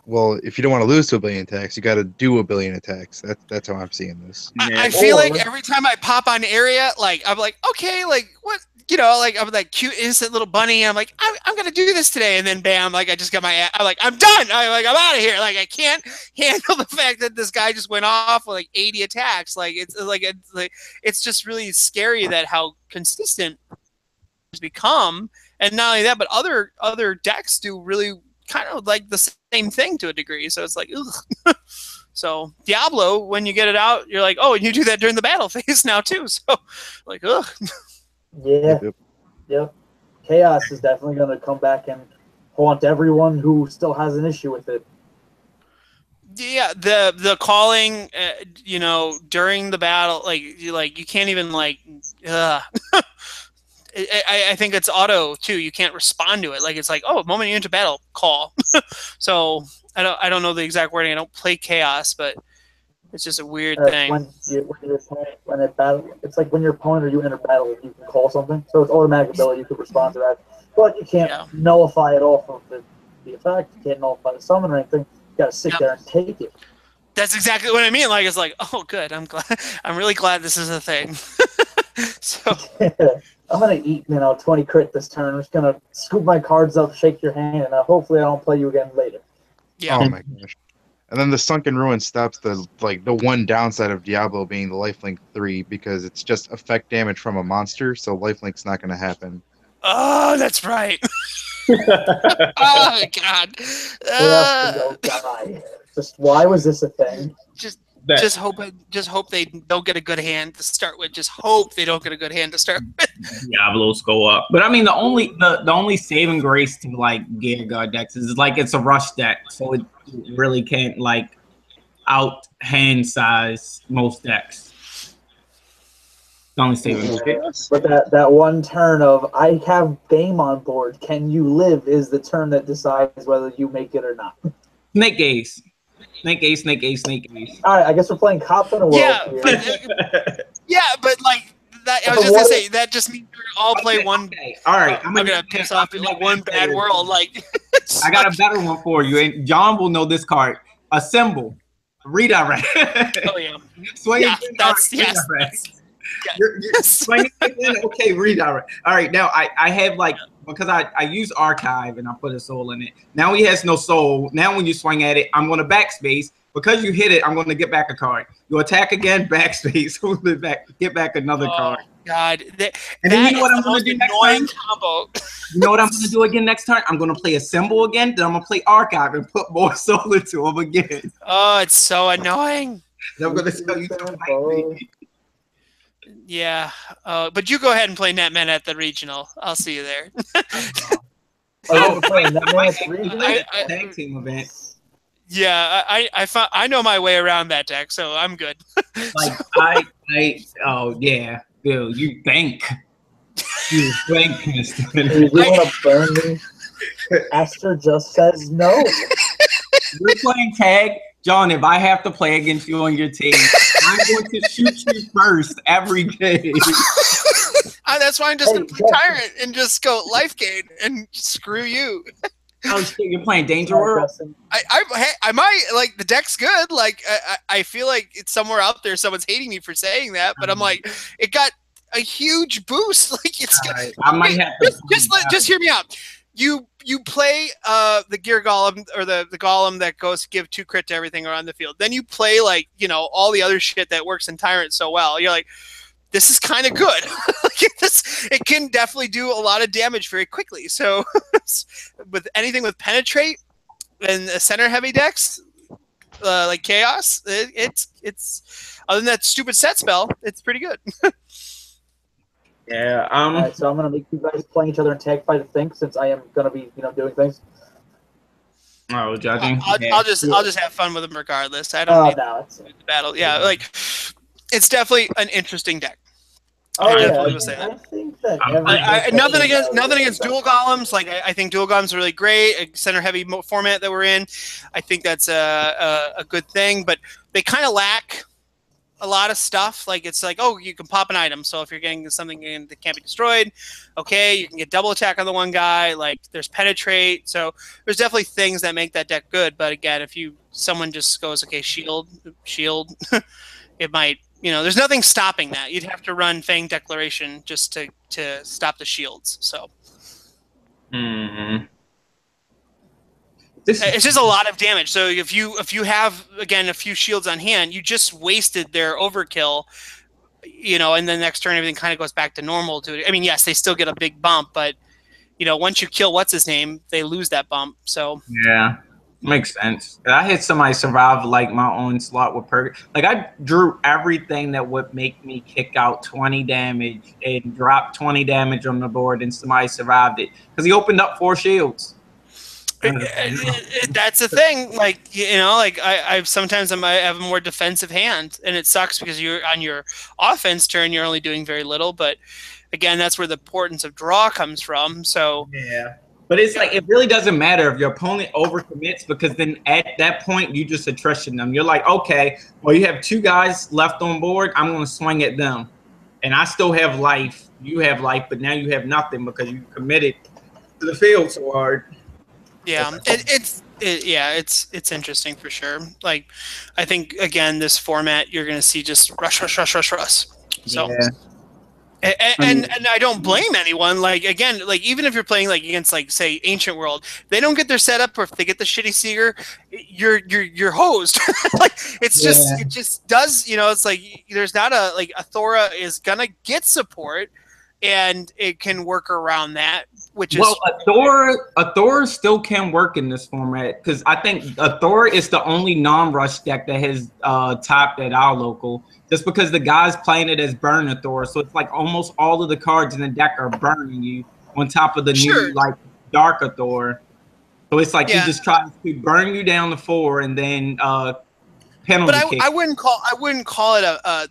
Well, if you don't want to lose to 1 billion attacks, you got to do 1 billion attacks. That's how I'm seeing this. I feel like every time I pop on area, like I'm like, okay, like what, like I'm like cute innocent little bunny. And I'm like, I'm gonna do this today, and then bam, like I just got I'm done. I'm out of here. Like I can't handle the fact that this guy just went off with like 80 attacks. Like it's just really scary that how consistent it's become. And not only that, but other decks do really kind of like the same thing to a degree. So it's like, ugh. So Diablo, when you get it out, you're like, oh, and you do that during the battle phase now too. So like, ugh. Yeah. Yep. Chaos is definitely going to come back and haunt everyone who still has an issue with it. Yeah, the calling, during the battle, like you can't even I think it's auto too. You can't respond to it. Like it's like, oh, moment you're into battle, call. So I don't know the exact wording. I don't play Chaos, but it's just a weird thing. When it battle, it's like when your opponent or you enter battle, you can call something. So it's automatic ability. You can respond to that, but you can't nullify it off of the effect. You can't nullify the summon or anything. You got to sit there and take it. That's exactly what I mean. Like it's like, oh, good. I'm really glad this is a thing. So. I'm gonna eat 20 crit this turn. I'm just gonna scoop my cards up, shake your hand, and hopefully I don't play you again later. Yeah. Oh my gosh. And then the Sunken Ruin stops the one downside of Diablo being the lifelink 3 because it's just effect damage from a monster, so lifelink's not gonna happen. Oh, that's right. Oh god. Just why was this a thing? Just hope they don't get a good hand to start with. Just hope they don't get a good hand to start with. Diablos go up. But I mean the only saving grace to like Gear Guard decks is like it's a rush deck, so it really can't like out hand size most decks. The only saving grace. But that one turn of I have game on board, can you live is the turn that decides whether you make it or not. Snake Ace. Snake Ace. All right, I guess we're playing Cops in a World. Yeah, but like that, I was just gonna say that just means we're all play one. Okay. All right, I'm gonna piss off like one bad world. Like I got a better one for you, and John will know this card. Assemble, redirect. Oh yeah, Swing. Yeah, that's yes. You're swinging in. Okay, redirect. All right, now I have like. Because I use Archive and I put a soul in it. Now he has no soul. Now when you swing at it, I'm going to backspace. Because you hit it, I'm going to get back a card. You attack again, backspace. Get back another card. God. And then you know what I'm going to do next turn? Combo. You know what I'm going to do again next turn? I'm going to play Assemble again. Then I'm going to play Archive and put more soul into him again. Oh, it's so annoying. And I'm going to tell you to fight me. Yeah, but you go ahead and play Netman at the regional. I'll see you there. We're playing Netman at the regional? Tag team event. Yeah, I know my way around that deck, so I'm good. Like oh yeah, Bill, you think, Mr. You want to burn me? Aster just says no. We're playing tag. John, if I have to play against you on your team, I'm going to shoot you first every game. That's why I'm just going to play Tyrant and just go life gain and screw you. Oh shit, you're playing Danger World? I might, like, the deck's good. Like, I feel like it's somewhere out there. Someone's hating me for saying that, but I'm like, it got a huge boost. Like, it's right. I might have to just hear me out. You play the Gear Golem or the Golem that goes to give 2 crit to everything around the field. Then you play, like, you know, all the other shit that works in Tyrant so well. You're like, this is kind of good. It can definitely do a lot of damage very quickly. So with anything with Penetrate and center heavy decks, like Chaos, it's other than that stupid set spell, it's pretty good. Yeah. All right, so I'm gonna make you guys playing each other in tag fight. I think since I am gonna be, doing things. Oh, judging. I'll just have fun with them regardless. I don't need the battle. Yeah, like it's definitely an interesting deck. Oh yeah, I think that nothing against dual golems. Like I think dual golems are really great. A center heavy format that we're in, I think that's a good thing. But they kind of lack a lot of stuff. Like it's like, oh, you can pop an item. So if you're getting something that can't be destroyed, okay, you can get double attack on the one guy. Like there's penetrate. So there's definitely things that make that deck good. But again, if someone just goes, okay, shield, it might. There's nothing stopping that. You'd have to run Fang Declaration just to stop the shields. So it's just a lot of damage. So if you have, again, a few shields on hand, you just wasted their overkill. And then next turn everything kind of goes back to normal. I mean, yes, they still get a big bump, but once you kill what's his name, they lose that bump. So yeah. Makes sense. I had somebody survive like my onslaught with Purge. Like I drew everything that would make me kick out 20 damage and drop 20 damage on the board, and somebody survived it because he opened up 4 shields. That's the thing. Like I sometimes I might have a more defensive hand, and it sucks because you're on your offense turn, you're only doing very little. But again, that's where the importance of draw comes from. So yeah. But it's like it really doesn't matter if your opponent overcommits, because then at that point you just attrition them. You're like, okay, well, you have 2 guys left on board. I'm going to swing at them, and I still have life. You have life, but now you have nothing because you committed to the field so hard. Yeah, it's interesting for sure. Like, I think again, this format you're going to see just rush. So. Yeah. And I don't blame anyone. Like again, like even if you're playing like against like say Ancient World, they don't get their setup, or if they get the shitty Seeger, you're hosed. Like it just does. It's like there's not a Thora is gonna get support, and it can work around that. Which is a Thor still can work in this format, because I think a Thor is the only non-rush deck that has topped at our local. Just because the guy's playing it as burn a Thor, so it's like almost all of the cards in the deck are burning you on top of the new like dark Thor. So it's like he just tries to burn you down to 4 and then penalty. But I wouldn't call it a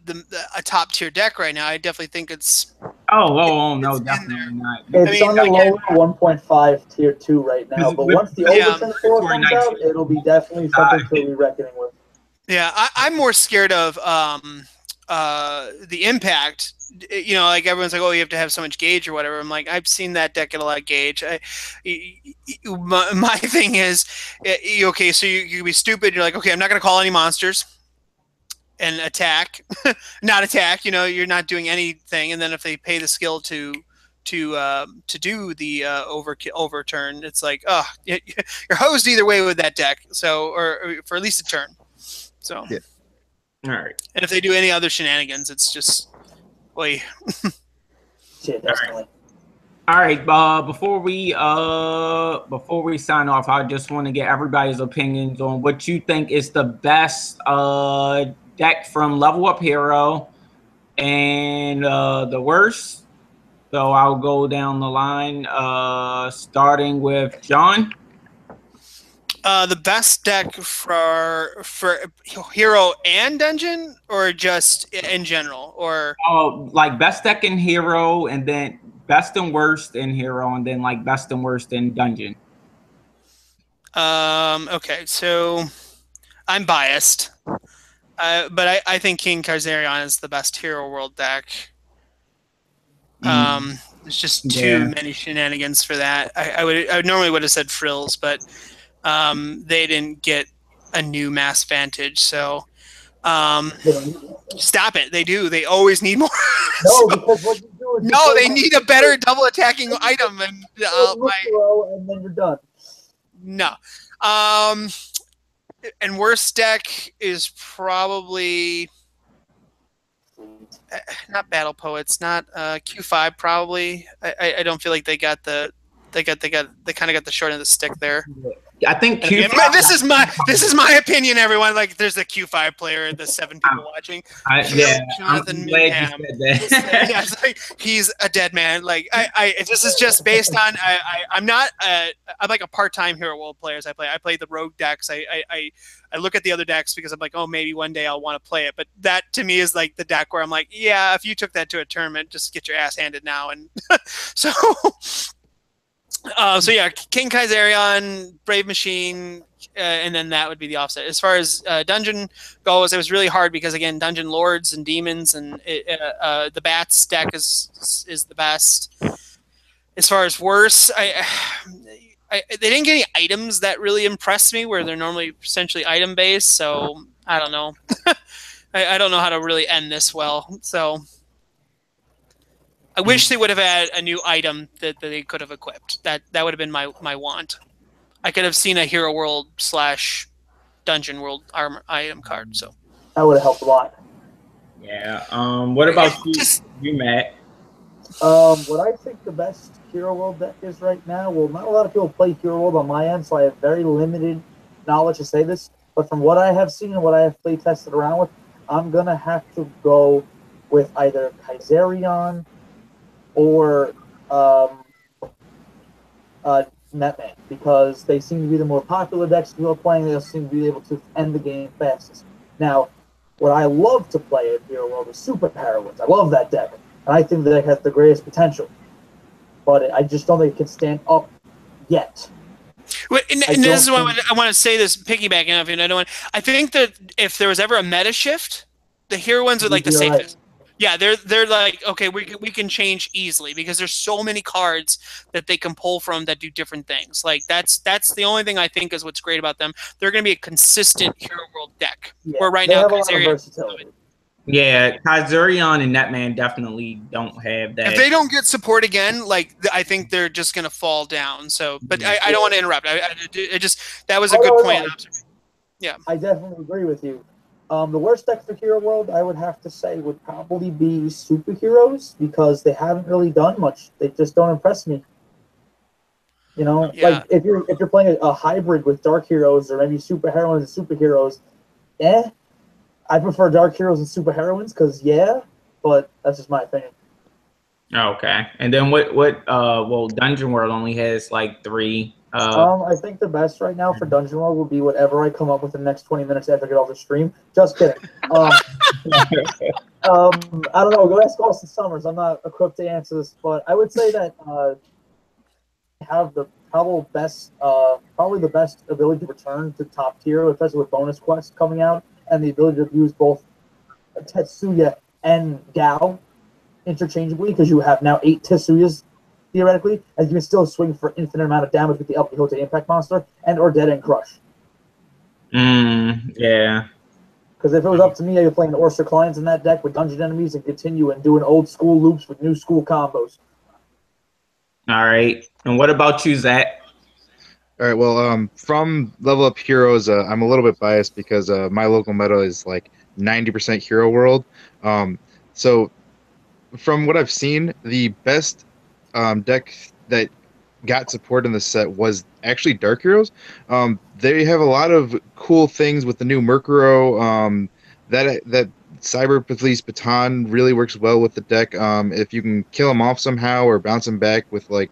top tier deck right now. I definitely think it's. Oh no, definitely not. It's on the lower 1.5 tier 2 right now, but once the Overturn 4 comes out, it'll be definitely something to be reckoning with. Yeah, I'm more scared of the impact. Like everyone's like, oh, you have to have so much gauge or whatever. I'm like, I've seen that deck get a lot of gauge. My thing is, okay, so you can be stupid. You're like, okay, I'm not going to call any monsters and attack, not attack. You're not doing anything. And then if they pay the skill to do the overturn, it's like, oh, you're hosed either way with that deck. So, or for at least a turn. So, yeah. All right. And if they do any other shenanigans, it's just, boy. Yeah, definitely. All right. Before we sign off, I just want to get everybody's opinions on what you think is the best deck from Level Up Hero, and the worst. So I'll go down the line, starting with John. The best deck for Hero and Dungeon, or just in general, or like best deck in Hero, and then best and worst in Hero, and then like best and worst in Dungeon. Okay, so I'm biased, but I think King Kazarian is the best Hero World deck. There's just too Yeah. many shenanigans for that. I normally would have said Frills, but they didn't get a new Mass Vantage, so stop it. They do. They always need more. No, So, because what you do is you no, play they need a better double attacking item, and and then you're done. no. And worst deck is probably not Battle Poets, not Q5. Probably. I don't feel like they kind of got the short end of the stick there. I think And again, this is my opinion, everyone. Like, there's a Q5 player, the 7 people watching. I'm Jonathan glad Minham. you said that. Yeah, it's like, he's a dead man. Like, this is just based on I'm not I'm like a part-time Hero World players. I play the rogue decks. I look at the other decks because I'm like, oh, maybe one day I'll want to play it. But that to me is like the deck where I'm like, yeah, if you took that to a tournament, just get your ass handed now. And so. So yeah, King Kaiserion, Brave Machine, and then that would be the offset. As far as dungeon goes, it was really hard because again, dungeon lords and demons and the bats deck is the best. As far as worse, they didn't get any items that really impressed me, where they're normally essentially item based. So I don't know. I don't know how to really end this well. So. I wish they would have had a new item that they could have equipped. That would have been my want. I could have seen a Hero World / Dungeon World armor item card. So that would have helped a lot. Yeah. What about you, Matt? What I think the best Hero World deck is right now. Well, not a lot of people play Hero World on my end, so I have very limited knowledge to say this. But from what I have seen and what I have play tested around with, I'm gonna have to go with either Kaiserion or Netman, because they seem to be the more popular decks people are playing. They seem to be able to end the game fastest. Now, what I love to play in Hero World is Super Heroines. I love that deck, and I think the deck has the greatest potential. But I just don't think it can stand up yet. And this is why I want to say this, piggybacking off you. I think that if there was ever a meta shift, the Heroines are like the safest. Right. Yeah, they're like, okay, we can change easily because there's so many cards that they can pull from that do different things. Like that's the only thing I think is what's great about them. They're going to be a consistent Hero World deck. Yeah, where right they now, have a lot of versatility. Yeah, Kaiserion and Netman definitely don't have that. If they don't get support again, like I think they're just going to fall down. So, but I don't want to interrupt. That was a good point. Yeah, I definitely agree with you. The worst deck for Hero World, I would have to say, would probably be Superheroes, because they haven't really done much. They just don't impress me. You know, yeah. Like if you're playing a hybrid with Dark Heroes or maybe Superheroines and Superheroes, I prefer Dark Heroes and Superheroines because but that's just my opinion. Okay, and then what? Well, Dungeon World only has like 3. I think the best right now for Dungeon World will be whatever I come up with in the next 20 minutes after I get off the stream. Just kidding. I don't know. Go ask Austin Summers. I'm not equipped to answer this, but I would say that have the probably the best ability to return to top tier, especially with bonus quests coming out, and the ability to use both Tetsuya and Gao interchangeably, because you have now 8 Tetsuyas theoretically, and you can still swing for infinite amount of damage with the El Quijote Impact Monster or Dead End Crush. Yeah. Because if it was up to me, I'd be playing Orser Clients in that deck with dungeon enemies and continue and doing old school loops with new school combos. All right. And what about you, Zach? All right. Well, from Level Up Heroes, I'm a little bit biased because my local meta is like 90% Hero World. So from what I've seen, the best deck that got support in the set was actually Dark Heroes. They have a lot of cool things with the new Murkrow. That Cyber Police Baton really works well with the deck. If you can kill him off somehow or bounce him back with like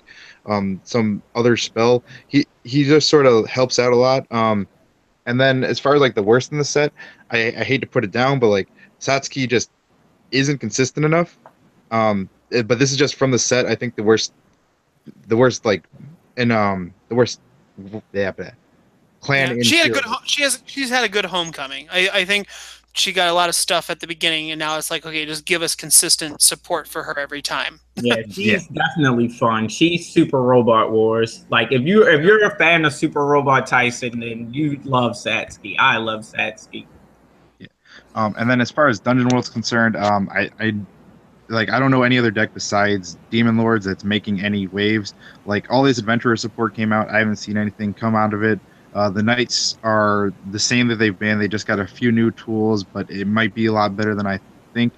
some other spell, he just sort of helps out a lot. And then as far as like the worst in the set, I hate to put it down, but like Satsuki just isn't consistent enough. But this is just from the set. I think the worst like, and the worst, yeah, clan. Yeah. She's had a good homecoming. I think she got a lot of stuff at the beginning, and now it's like, okay, just give us consistent support for her every time. Yeah, she's definitely fun. She's Super Robot Wars. Like if you're a fan of Super Robot Tyson, then you love Satsuki. I love Satsuki. Yeah. And then as far as Dungeon World's concerned, I don't know any other deck besides Demon Lords that's making any waves. Like all these Adventurer support came out, I haven't seen anything come out of it. The Knights are the same that they've been. They just got a few new tools, but it might be a lot better than I think.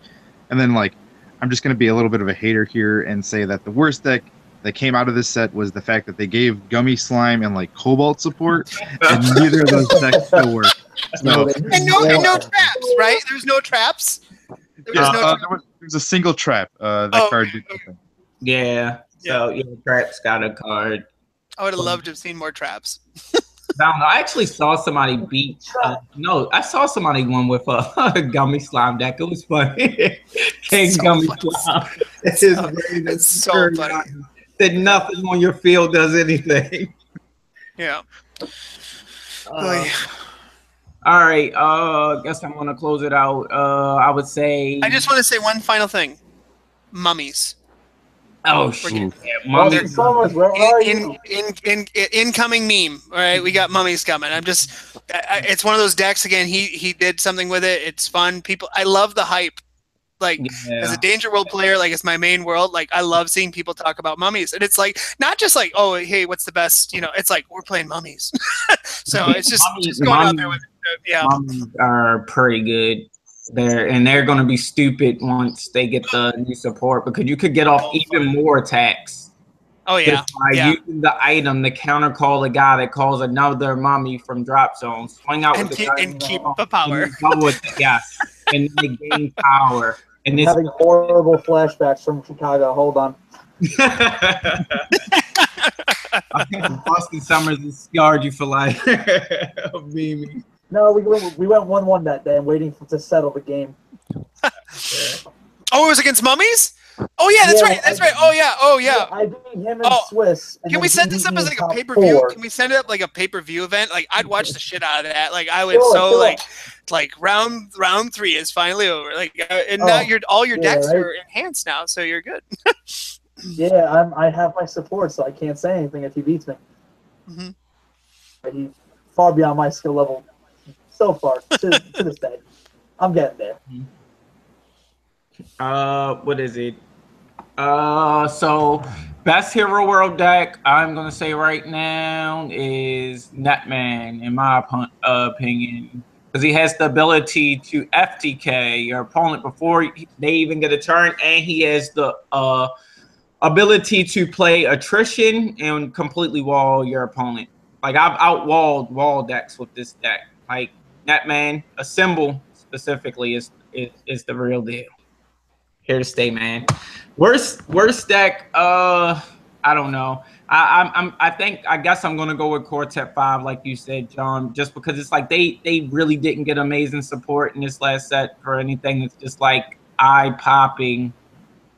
And then I'm just going to be a little bit of a hater here and say that the worst deck that came out of this set was the fact that they gave Gummy Slime and Cobalt support, and neither of those decks still work. So, and no traps, right? There's no traps. There's a single trap. That card did nothing. Yeah. So Trap's got a card. I would have loved to have seen more traps. I don't know. I actually saw somebody beat. I saw somebody won with a Gummy Slime deck. It was funny. King so Gummy Slime. It's so funny. That nothing on your field does anything. Yeah. All right. Guess I'm gonna close it out. I would say. I just want to say one final thing. Mummies. Oh shit! Mummies. Where are you? Incoming meme. All right, we got mummies coming. It's one of those decks again. He did something with it. It's fun. I love the hype. As a Danger World player, it's my main world. I love seeing people talk about mummies, and it's not just oh, hey, what's the best? It's we're playing mummies. So it's just going out there with it. Mummies are pretty good. They're going to be stupid once they get the new support, because you could get off even more attacks. Oh yeah, using the item to counter call the guy that calls another mummy from drop zone. Swing out with the guy and keep the power. Yes, and they gain power. And I'm having horrible flashbacks from Chicago. Hold on. Austin Summers has scarred you for life. Mimi. No, we went 1-1 that day. I'm waiting to settle the game. Oh, it was against mummies? Oh yeah, that's right. That's right. Oh yeah. I beat him in Swiss. Can we set this up as a pay-per-view? Can we set it up like a pay-per-view event? I'd watch the shit out of that. I would round 3 is finally over. And now all your decks are enhanced now, so you're good. Yeah, I have my support, so I can't say anything if he beats me. Mm-hmm. He's far beyond my skill level so far to this day. I'm getting there. What is it? So best Hero World deck I'm gonna say right now is Netman, in my opinion, because he has the ability to FTK your opponent before they even get a turn, and he has the ability to play attrition and completely wall your opponent. I've outwalled wall decks with this deck. Netman, a symbol specifically, is the real deal. Here to stay, man. Worst deck. I don't know. I guess I'm gonna go with Quartet 5, like you said, John, just because it's they really didn't get amazing support in this last set for anything. It's just eye popping.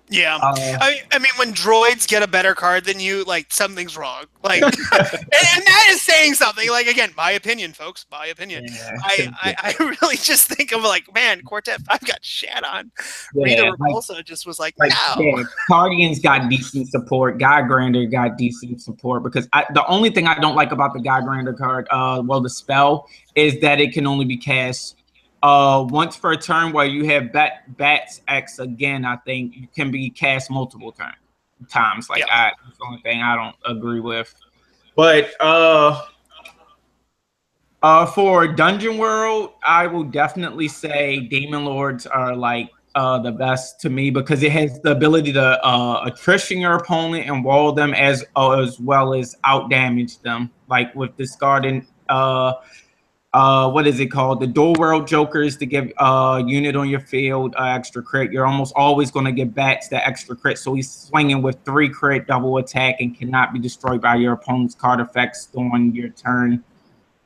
Yeah, I mean, when droids get a better card than you, something's wrong. And that is saying something. Again, my opinion, folks. My opinion. Yeah, I really just think of man, Quartet 5 got shat on. Yeah, Rita Repulsa just was no. Yeah, Guardians got decent support. Guy Grander got decent support, because the only thing I don't like about the Guy Grander card, the spell, is that it can only be cast once for a turn, where you have Bats X again. I think you can be cast multiple times. That's the only thing I don't agree with. But for Dungeon World, I will definitely say Demon Lords are the best to me, because it has the ability to attrition your opponent and wall them as well as out damage them, with discarding what is it called? The Dual World Jokers to give a unit on your field extra crit. You're almost always going to get Bats that extra crit. So he's swinging with 3 crit double attack and cannot be destroyed by your opponent's card effects on your turn.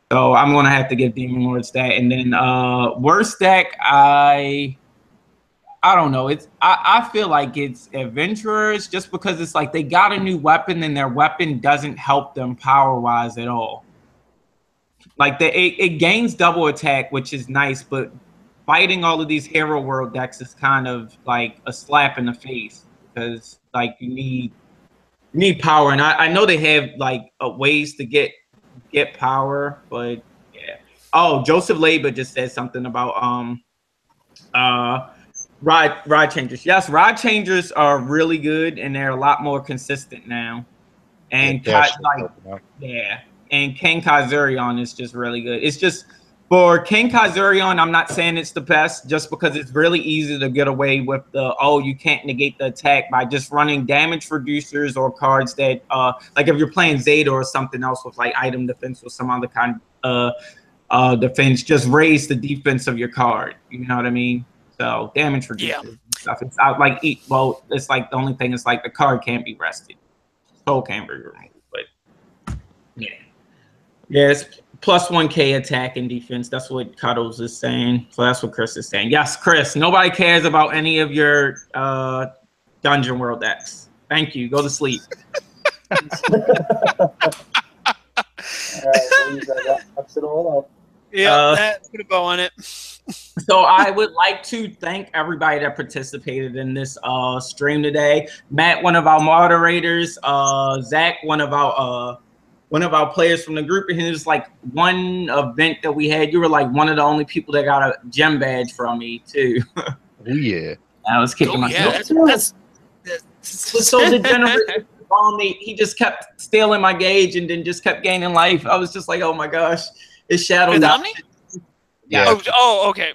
So I'm going to have to give Demon Lords that. And then worst deck, I don't know. I feel like it's Adventurers, just because it's they got a new weapon and their weapon doesn't help them power-wise at all. like it gains double attack, which is nice, but fighting all of these hero world decks is kind of like a slap in the face because like you need power, and I know they have like ways to get power, but yeah. Oh, Joseph Laba just said something about rod changers. Yes, rod changers are really good, and they're a lot more consistent now. And yeah, and King Kazurion is just really good. It's just for King Kazurion, I'm not saying it's the best just because it's really easy to get away with the you can't negate the attack by just running damage reducers or cards that like if you're playing Zeta or something else with like item defense or some other kind defense, just raise the defense of your card. You know what I mean? So damage reducers and stuff. It's out like it's like the only thing is like the card can't be rested. Soul can't be removed, but yeah. Yes, plus 1K attack and defense. That's what Cuddles is saying. So that's what Chris is saying. Yes, Chris, nobody cares about any of your Dungeon World decks. Thank you. Go to sleep. Yeah, put a bow on it. So I would like to thank everybody that participated in this stream today. Matt, one of our moderators, Zach, one of our players from the group, and it was like one event that we had. You were like one of the only people that got a gem badge from me too. Oh yeah, I was kicking myself. That's so degenerate. He just kept stealing my gauge and then just kept gaining life. I was just like, oh my gosh, it's Shadow. Yeah. Oh, okay.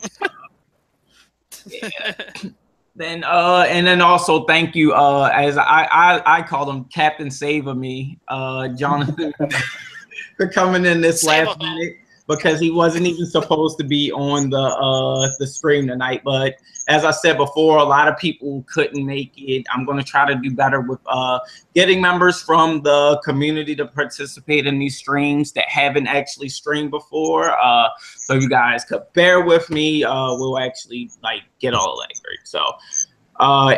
Yeah. Then and then also thank you as I called him Captain Save of Me, Jonathan, for coming in this last minute because he wasn't even supposed to be on the stream tonight. But as I said before, a lot of people couldn't make it. I'm going to try to do better with getting members from the community to participate in these streams that haven't actually streamed before. So you guys could bear with me. We'll actually like get all that great. So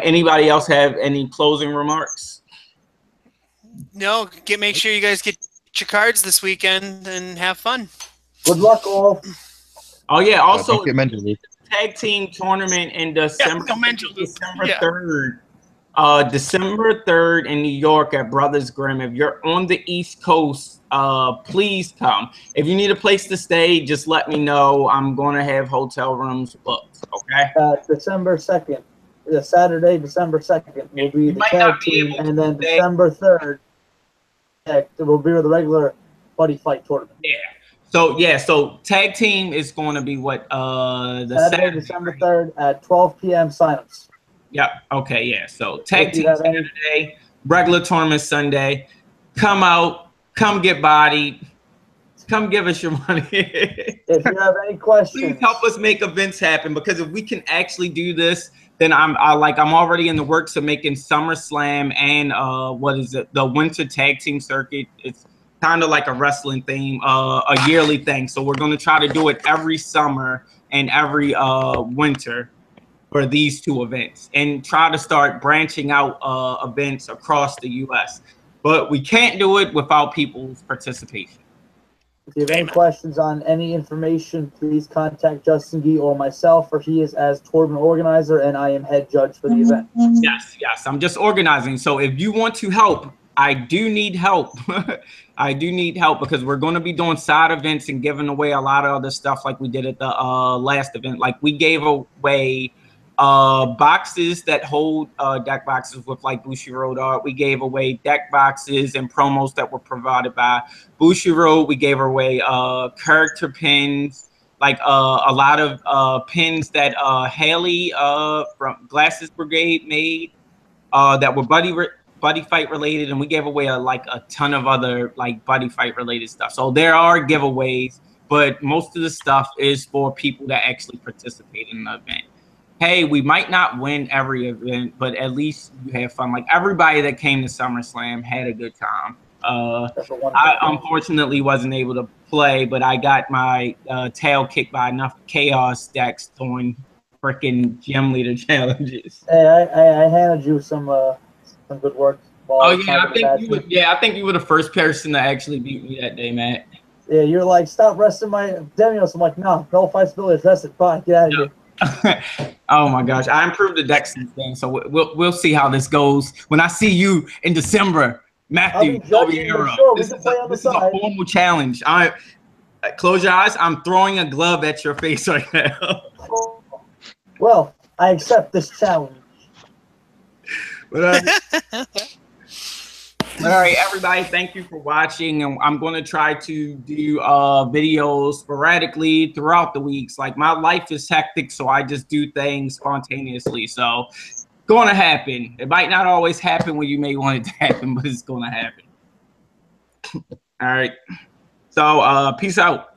anybody else have any closing remarks? No, make sure you guys get your cards this weekend and have fun. Good luck, all. Oh yeah, also don't get mentioned. tag team tournament in December. December 3rd. December 3rd in New York at Brothers Grimm. If you're on the East Coast, please come. If you need a place to stay, just let me know. I'm going to have hotel rooms booked. Okay. December 2nd, Saturday, December 2nd will be the tag team, and then December 3rd, it will be the regular buddy fight tournament. Yeah. So tag team is going to be what Saturday, December 3rd at 12 p.m. signups. Yep. Okay. Yeah. So tag team Saturday, regular tournament Sunday. Come out. Come get bodied. Come give us your money. If you have any questions, please help us make events happen, because if we can actually do this, then I'm already in the works of making SummerSlam and the Winter Tag Team Circuit. It's kind of like a wrestling theme, a yearly thing. So we're going to try to do it every summer and every winter for these two events, and try to start branching out events across the U.S. But we can't do it without people's participation. If you have any questions on any information, please contact Justin Gee or myself, for he is as tournament organizer and I am head judge for the event. Yes, I'm just organizing. So if you want to help, I do need help. I do need help, because we're going to be doing side events and giving away a lot of other stuff like we did at the last event. Like we gave away boxes that hold deck boxes with like Bushiroad art. We gave away deck boxes and promos that were provided by Bushiroad. We gave away character pins, like a lot of pins that Haley from Glasses Brigade made that were buddy fight related, and we gave away a ton of other like buddy fight related stuff. So there are giveaways, but most of the stuff is for people that actually participate in the event. Hey, we might not win every event, but at least you have fun. Like everybody that came to SummerSlam had a good time. I unfortunately wasn't able to play, but I got my tail kicked by enough chaos decks doing freaking gym leader challenges. Hey, I handed you some good work. Oh yeah, I think you were the first person to actually beat me that day, Matt. Yeah, you're like, stop resting my Demios. I'm like, no fights ability, rest it. Bye, get out of here. Oh my gosh, I improved the deck since then, so we'll see how this goes. When I see you in December, Matthew Oliveira, sure, this is a formal challenge. Close your eyes. I'm throwing a glove at your face right now. Well, I accept this challenge. But all right, everybody, thank you for watching. And I'm going to try to do videos sporadically throughout the weeks. Like, my life is hectic, so I just do things spontaneously. So it's going to happen. It might not always happen when you may want it to happen, but it's going to happen. All right. So peace out.